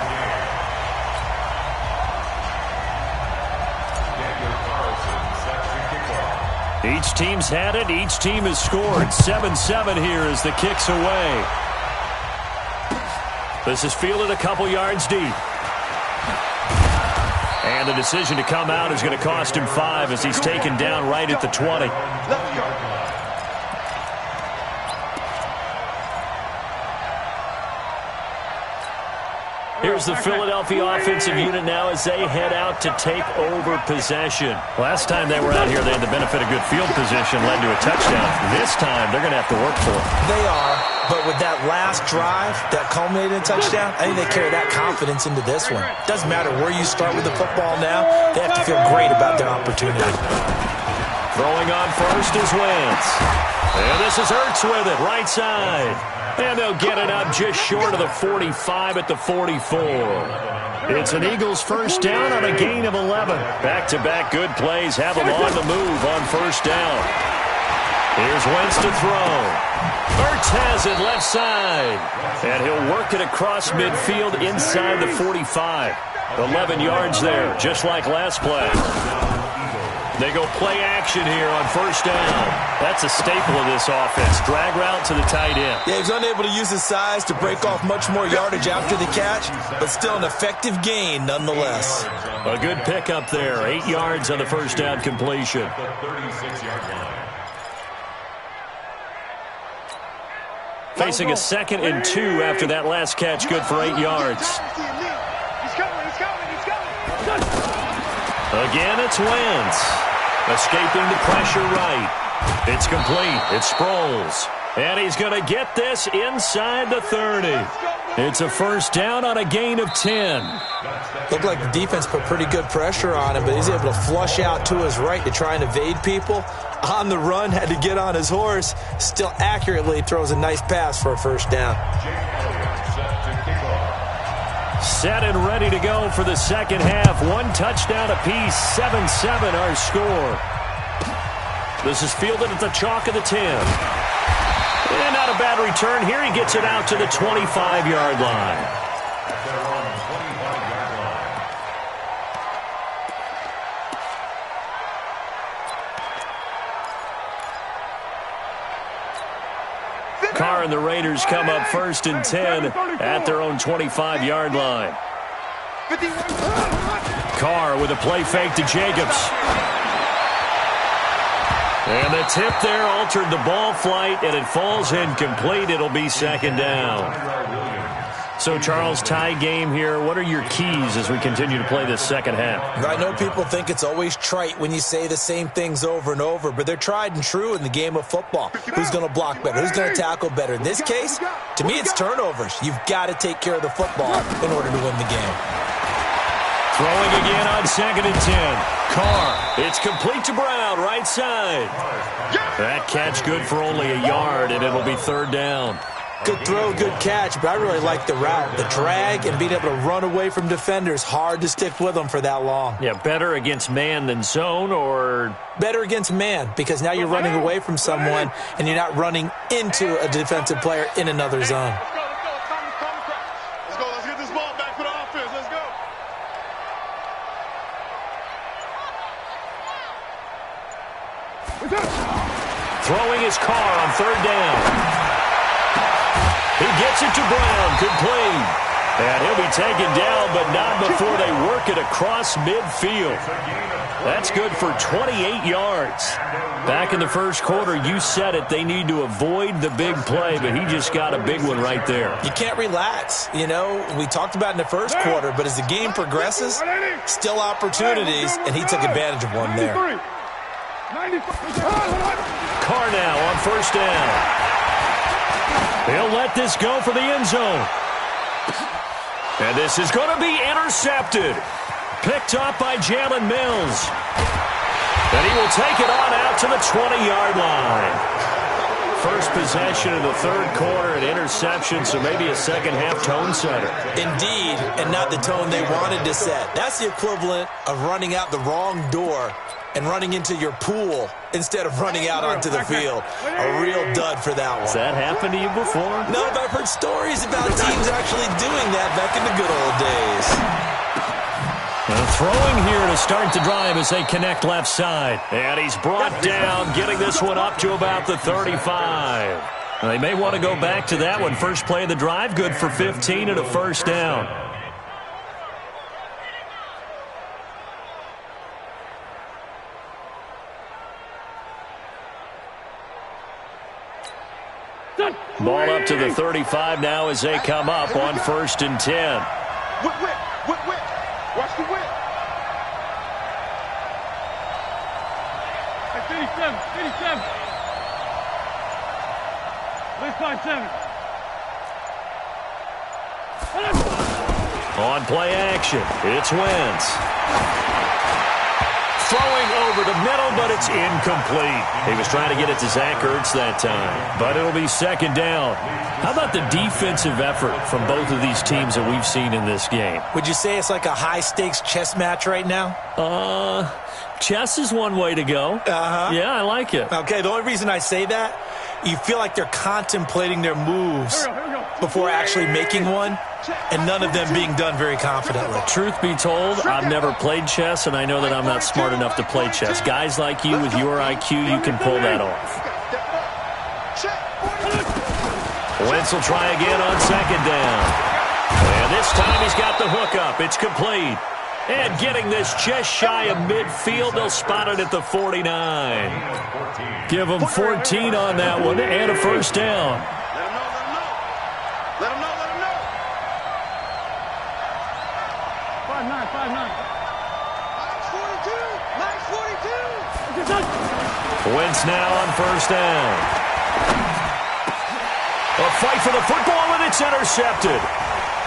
Each team's had it. Each team has scored. 7-7 here as the kick's away. This is fielded a couple yards deep. And the decision to come out is going to cost him 5 as he's taken down right at the 20. Here's the Philadelphia offensive unit now as they head out to take over possession. Last time they were out here, they had the benefit of good field position, led to a touchdown. This time, they're going to have to work for it. They are, but with that last drive that culminated in a touchdown, I think they carry that confidence into this one. Doesn't matter where you start with the football now, they have to feel great about their opportunity. Throwing on first is Wentz. And this is Ertz with it, right side. And they'll get it up just short of the 45 at the 44. It's an Eagles first down on a gain of 11. Back-to-back good plays have them on the move on first down. Here's Wentz to throw. Ertz has it left side. And he'll work it across midfield inside the 45. 11 yards there, just like last play. They go play action here on first down. That's a staple of this offense. Drag route to the tight end. Yeah, he's unable to use his size to break off much more yardage after the catch, but still an effective gain nonetheless. A good pickup there. 8 yards on the first down completion. Facing a 2nd and 2 after that last catch. Good for 8 yards. Again, it's Wentz. Escaping the pressure right. It's complete. It's Sproles. And he's going to get this inside the 30. It's a first down on a gain of 10. Looked like the defense put pretty good pressure on him, but he's able to flush out to his right to try and evade people. On the run, had to get on his horse. Still accurately throws a nice pass for a first down. Set and ready to go for the second half. 1 touchdown apiece. 7-7 our score. This is fielded at the chalk of the 10. And not a bad return here. He gets it out to the 25-yard line. Carr and the Raiders come up first and 10 at their own 25-yard line. Carr with a play fake to Jacobs. And the tip there altered the ball flight, and it falls incomplete. It'll be second down. So, Charles, tie game here. What are your keys as we continue to play this second half? I know people think it's always trite when you say the same things over and over, but they're tried and true in the game of football. Who's going to block better? Who's going to tackle better? In this case, to me, it's turnovers. You've got to take care of the football in order to win the game. Throwing again on 2nd and 10. Carr. It's complete to Brown, right side. That catch good for only a yard, and it'll be 3rd down. Good throw, good catch, but I really like the route. The drag and being able to run away from defenders, hard to stick with them for that long. Yeah, better against man than zone, or? Better against man, because now you're running away from someone and you're not running into a defensive player in another zone. Let's go. Let's get this ball back for the offense. Let's go. Throwing his Carr on 3rd down. He gets it to Brown. Good play. And he'll be taken down, but not before they work it across midfield. That's good for 28 yards. Back in the first quarter, you said it, they need to avoid the big play, but he just got a big one right there. You can't relax. You know, we talked about in the first quarter, but as the game progresses, still opportunities, and he took advantage of one there. Carr now on 1st down. He'll let this go for the end zone. And this is going to be intercepted. Picked up by Jalen Mills. And he will take it on out to the 20-yard line. First possession of the 3rd quarter, an interception, so maybe a second-half tone setter. Indeed, and not the tone they wanted to set. That's the equivalent of running out the wrong door and running into your pool instead of running out onto the field. A real dud for that one. Has that happened to you before? No, but I've heard stories about teams actually doing that back in the good old days. Throwing here to start the drive as they connect left side. And he's brought down, getting this one up to about the 35. They may want to go back to that one. First play of the drive, good for 15 and a 1st down. Ball up to the 35 now as they come up on 1st and 10. Whip. Watch the whip. 87. Let's find 7. On play action, it's Wentz. Throwing over the middle, but it's incomplete. He was trying to get it to Zach Ertz that time, but it'll be 2nd down. How about the defensive effort from both of these teams that we've seen in this game? Would you say it's like a high-stakes chess match right now? Chess is one way to go. Yeah, I like it. Okay, the only reason I say that, you feel like they're contemplating their moves before actually making one, and none of them being done very confidently. Truth be told, I've never played chess, and I know that I'm not smart enough to play chess. Guys like you with your IQ, you can pull that off. Wentz will try again on 2nd down. And this time he's got the hook up. It's complete. And getting this just shy of midfield, they'll spot it at the 49. Give them 14 on that one and a 1st down. Let him know. 5-9. 42. Wentz now on 1st down. A fight for the football, and it's intercepted.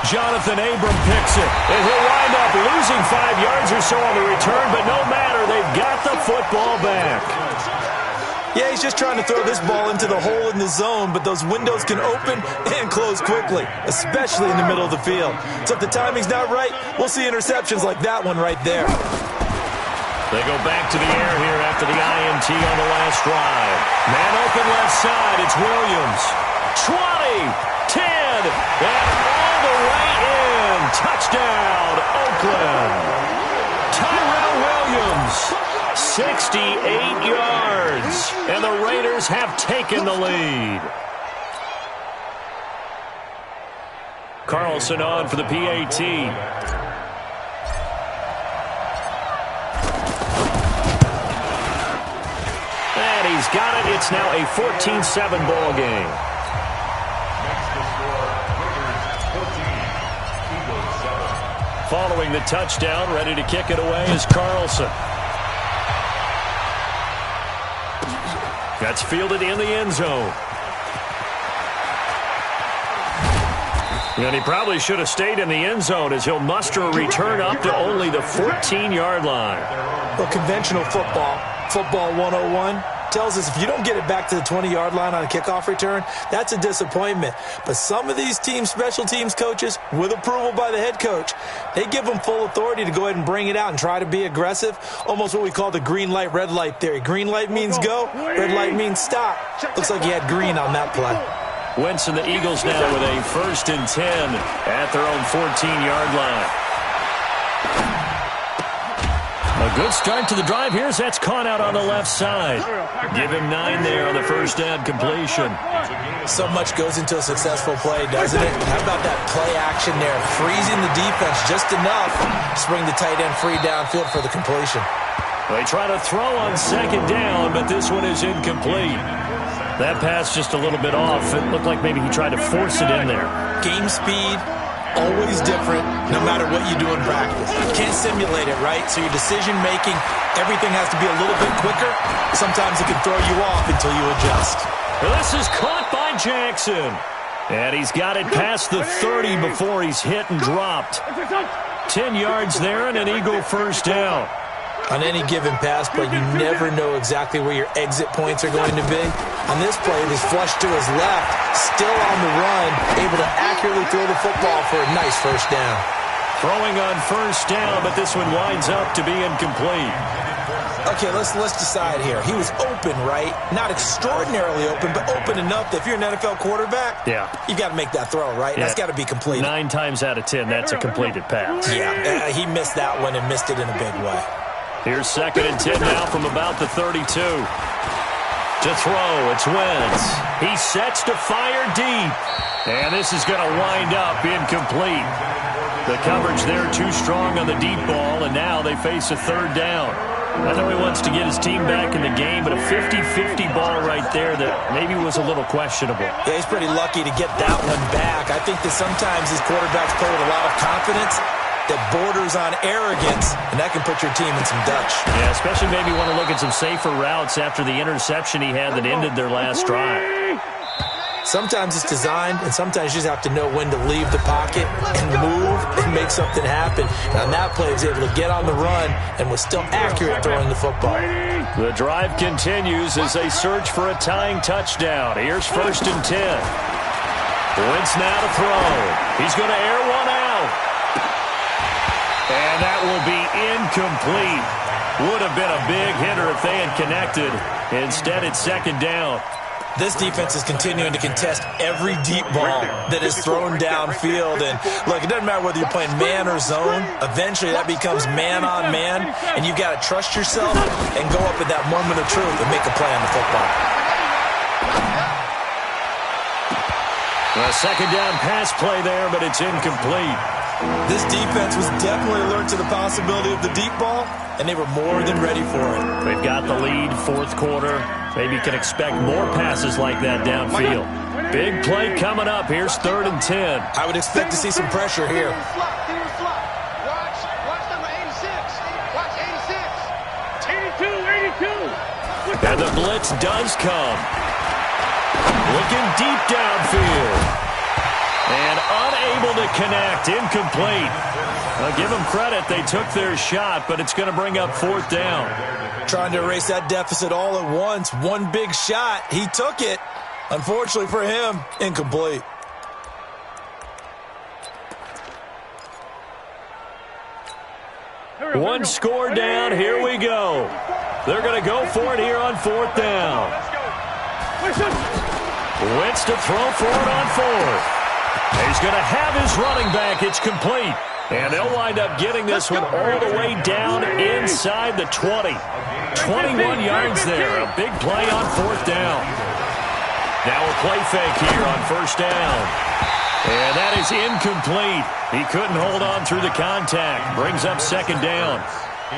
Jonathan Abram picks it, and he'll wind up losing 5 yards or so on the return, but no matter, they've got the football back. Yeah, he's just trying to throw this ball into the hole in the zone, but those windows can open and close quickly, especially in the middle of the field. So if the timing's not right, we'll see interceptions like that one right there. They go back to the air here after the INT on the last drive. Man open left side, it's Williams. 20, 10, and all the way in. Touchdown, Oakland. Tyrell Williams, 68 yards, and the Raiders have taken the lead. Carlson on for the PAT. And he's got it. It's now a 14-7 ball game. following the touchdown. Ready to kick it away is Carlson. That's fielded in the end zone. And he probably should have stayed in the end zone as he'll muster a return up to only the 14-yard line. Well, conventional football 101, tells us if you don't get it back to the 20-yard line on a kickoff return, that's a disappointment. But some of these special teams coaches, with approval by the head coach, they give them full authority to go ahead and bring it out and try to be aggressive, almost what we call the green light, red light theory. Green light means go, red light means stop. Looks like he had green on that play. Wentz and the Eagles now with a 1st and 10 at their own 14-yard line. A good start to the drive here as that's caught out on the left side. Give him 9 there on the first down completion. So much goes into a successful play, doesn't it? How about that play action there? Freezing the defense just enough to bring the tight end free downfield for the completion. They try to throw on 2nd down, but this one is incomplete. That pass just a little bit off. It looked like maybe he tried to force it in there. Game speed, always different, no matter what you do in practice. You can't simulate it, right? So your decision-making, everything has to be a little bit quicker. Sometimes it can throw you off until you adjust. Well, this is caught by Jackson. And he's got it past the 30 before he's hit and dropped. 10 yards there and an Eagle first down. On any given pass play, you never know exactly where your exit points are going to be. On this play, it is flushed to his left, still on the run, able to accurately throw the football for a nice first down. Throwing on first down, but this one winds up to be incomplete. Okay, let's decide here. He was open, right? Not extraordinarily open, but open enough that if you're an NFL quarterback, you got to make that throw, right? Yeah. That's got to be completed. 9 times out of 10, that's a completed pass. Yeah, he missed that one and missed it in a big way. Here's 2nd and 10 now from about the 32. To throw, it's Wentz. He sets to fire deep. And this is going to wind up incomplete. The coverage there too strong on the deep ball, and now they face a 3rd down. I know he wants to get his team back in the game, but a 50-50 ball right there that maybe was a little questionable. Yeah, he's pretty lucky to get that one back. I think that sometimes these quarterbacks play with a lot of confidence that borders on arrogance, and that can put your team in some Dutch. Yeah, especially maybe want to look at some safer routes after the interception he had that ended their last drive. Sometimes it's designed, and sometimes you just have to know when to leave the pocket and move and make something happen. And on that play, he was able to get on the run and was still accurate throwing the football. The drive continues as they search for a tying touchdown. Here's 1st and 10. Wentz now to throw. He's going to air one out. And that will be incomplete. Would have been a big hitter if they had connected. Instead, it's 2nd down. This defense is continuing to contest every deep ball that is thrown downfield. And, look, it doesn't matter whether you're playing man or zone. Eventually, that becomes man-on-man, and you've got to trust yourself and go up at that moment of truth and make a play on the football. A 2nd down pass play there, but it's incomplete. This defense was definitely alert to the possibility of the deep ball, and they were more than ready for it. They've got the lead, 4th quarter. Maybe can expect more passes like that downfield. Big play coming up. Here's 3rd and 10. I would expect to see some pressure here. Watch number 86. Watch 86. 82. And the blitz does come. Looking deep downfield. And unable to connect. Incomplete. I'll give them credit. They took their shot, but it's going to bring up 4th down. Trying to erase that deficit all at once. One big shot. He took it. Unfortunately for him, incomplete. One score down. Here we go. They're going to go for it here on 4th down. Wentz to throw for it on 4th. He's going to have his running back. It's complete. And they'll wind up getting this one all the way down inside the 20. 21 yards there. A big play on 4th down. Now a play fake here on 1st down. And that is incomplete. He couldn't hold on through the contact. Brings up 2nd down.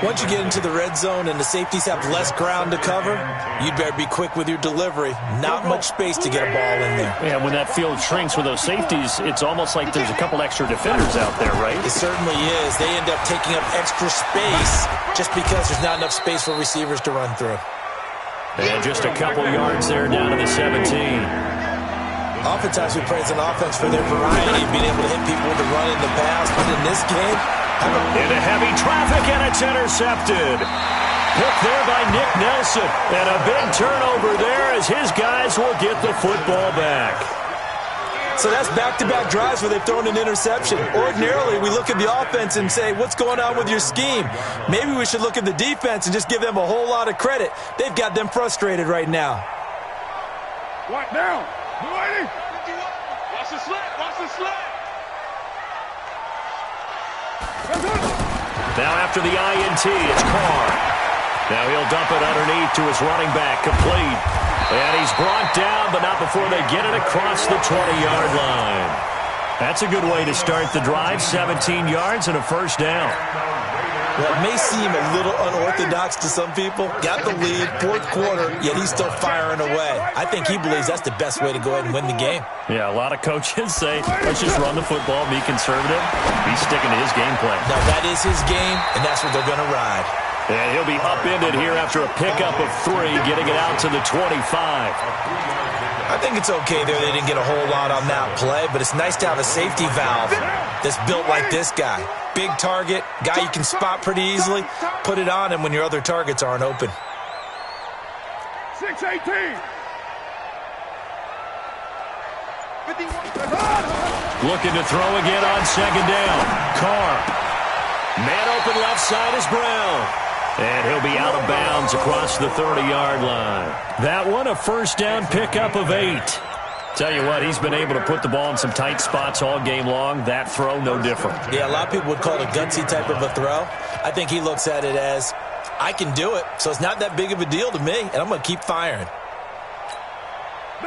Once you get into the red zone and the safeties have less ground to cover, you'd better be quick with your delivery. Not much space to get a ball in there. Yeah, when that field shrinks with those safeties, it's almost like there's a couple extra defenders out there, right? It certainly is. They end up taking up extra space just because there's not enough space for receivers to run through. And just a couple yards there down to the 17. Oftentimes we praise an offense for their variety, being able to hit people with the run in the pass, but in this game, into heavy traffic, and it's intercepted. Picked there by Nick Nelson. And a big turnover there as his guys will get the football back. So that's back-to-back drives where they've thrown an interception. Ordinarily, we look at the offense and say, what's going on with your scheme? Maybe we should look at the defense and just give them a whole lot of credit. They've got them frustrated right now. Right now. Ready? Watch the slant. Watch the slant. Now after the INT, it's Carr. Now he'll dump it underneath to his running back, complete. And he's brought down, but not before they get it across the 20-yard line. That's a good way to start the drive, 17 yards and a first down. Well, it may seem a little unorthodox to some people. Got the lead, fourth quarter, yet he's still firing away. I think he believes that's the best way to go ahead and win the game. Yeah, a lot of coaches say, let's just run the football, be conservative. He's sticking to his game plan. Now, that is his game, and that's what they're going to ride. And he'll be upended here after a pickup of 3, getting it out to the 25. I think it's okay there. They didn't get a whole lot on that play, but it's nice to have a safety valve that's built like this guy. Big target, guy you can spot pretty easily. Put it on him when your other targets aren't open. 6-18. Looking to throw again on second down. Carr. Man open left side is Brown. And he'll be out of bounds across the 30-yard line. That one, a first down pickup of 8. Tell you what, he's been able to put the ball in some tight spots all game long. That throw, no different. Yeah, a lot of people would call it a gutsy type of a throw. I think he looks at it as, I can do it, so it's not that big of a deal to me, and I'm going to keep firing.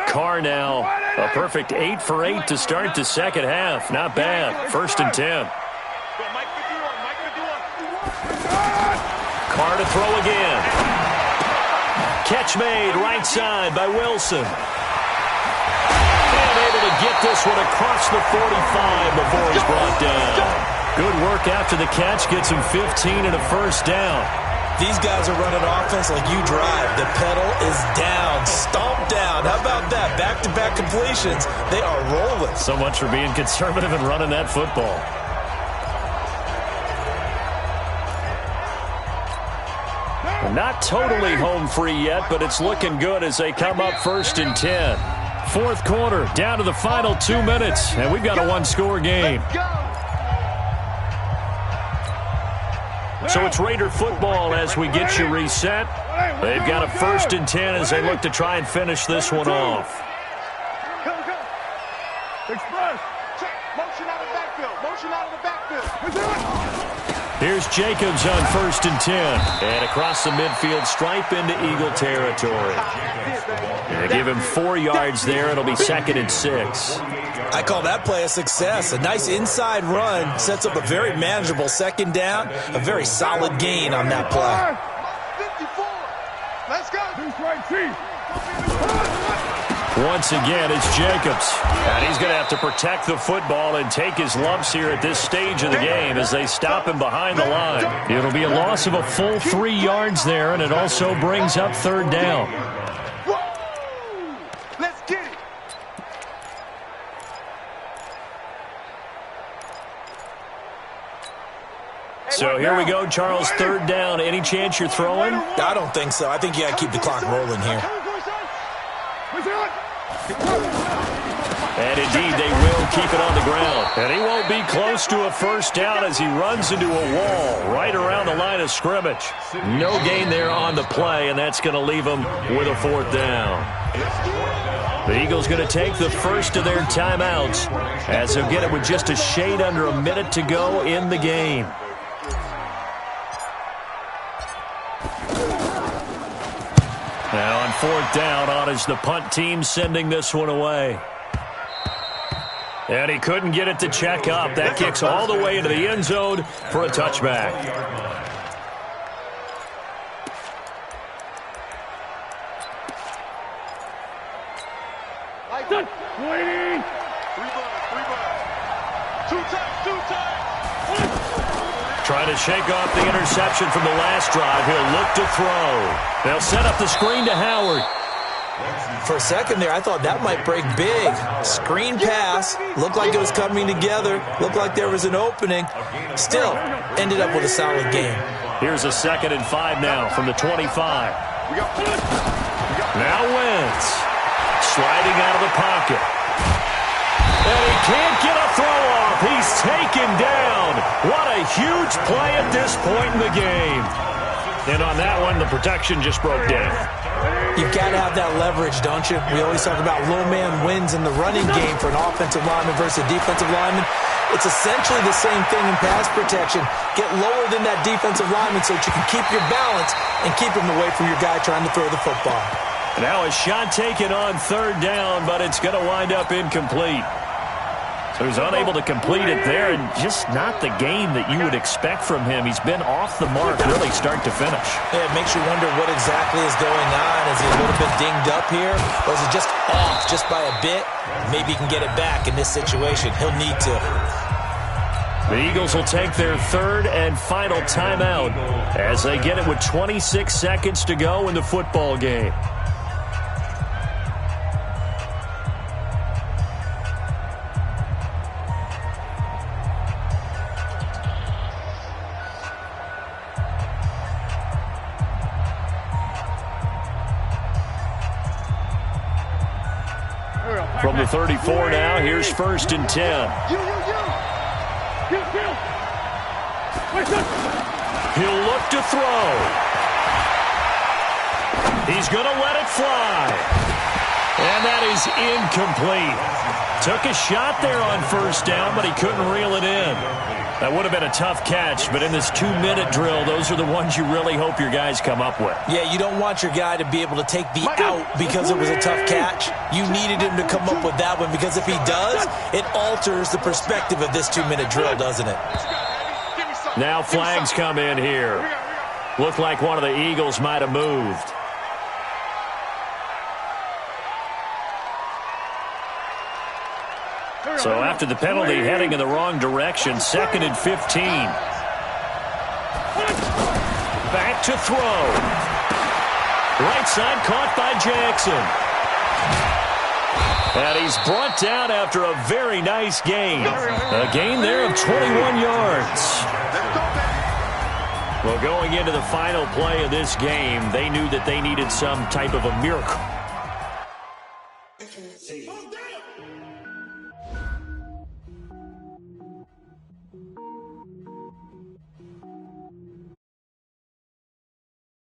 Carr now, a perfect 8 for 8 to start the second half. Not bad. 1st and 10. Carr to throw again. Catch made right side by Wilson. And able to get this one across the 45 before he's brought down. Good work after the catch. Gets him 15 and a first down. These guys are running offense like you drive. The pedal is down, stomped down. How about that? Back-to-back completions. They are rolling. So much for being conservative and running that football. Not totally home free yet, but it's looking good as they come up 1st and 10. Fourth quarter, down to the final 2 minutes, and we've got a one-score game. So it's Raider football as we get you reset. They've got a 1st and 10 as they look to try and finish this one off. Express. Motion out of the backfield. Motion out of the backfield. Here's Jacobs on 1st and 10. And across the midfield stripe into Eagle territory. And give him 4 yards there. It'll be 2nd and 6. I call that play a success. A nice inside run sets up a very manageable second down. A very solid gain on that play. 54. Let's go. Once again, it's Jacobs. And he's going to have to protect the football and take his lumps here at this stage of the game as they stop him behind the line. It'll be a loss of a full 3 yards there, and it also brings up 3rd down. Let's get it. So here we go, Charles, 3rd down. Any chance you're throwing? I don't think so. I think you got to keep the clock rolling here. And indeed, they will keep it on the ground. And he won't be close to a first down as he runs into a wall right around the line of scrimmage. No gain there on the play, and that's going to leave him with a 4th down. The Eagles going to take the first of their timeouts as they'll get it with just a shade under a minute to go in the game. Now on 4th down, on is the punt team sending this one away. And he couldn't get it to check up. That kicks all the way into the end zone for a touchback. Two times. Trying to shake off the interception from the last drive. He'll look to throw. They'll set up the screen to Howard. For a second there, I thought that might break big. Screen pass. Looked like it was coming together. Looked like there was an opening. Still, ended up with a solid game. Here's a 2nd and 5 now from the 25. Now Wentz. Sliding out of the pocket. And he can't get a throw off. He's taken down. What a huge play at this point in the game. And on that one, the protection just broke down. You've got to have that leverage, don't you? We always talk about low man wins in the running game for an offensive lineman versus a defensive lineman. It's essentially the same thing in pass protection. Get lower than that defensive lineman so that you can keep your balance and keep him away from your guy trying to throw the football. Now a shot taken on 3rd down, but it's going to wind up incomplete. So he's unable to complete it there, and just not the game that you would expect from him. He's been off the mark really start to finish. Yeah, it makes you wonder what exactly is going on. Is he a little bit dinged up here, or is it just off just by a bit? Maybe he can get it back in this situation. He'll need to. The Eagles will take their 3rd and final timeout as they get it with 26 seconds to go in the football game. From the 34 now, here's 1st and 10. He'll look to throw. He's going to let it fly. And that is incomplete. Took a shot there on 1st down, but he couldn't reel it in. That would have been a tough catch, but in this 2-minute drill, those are the ones you really hope your guys come up with. Yeah, you don't want your guy to be able to take the out because it was a tough catch. You needed him to come up with that one because if he does, it alters the perspective of this 2-minute drill, doesn't it? Now flags come in here. Looked like one of the Eagles might have moved. So after the penalty, heading in the wrong direction, 2nd and 15. Back to throw. Right side caught by Jackson. And he's brought down after a very nice gain. A gain there of 21 yards. Well, going into the final play of this game, they knew that they needed some type of a miracle.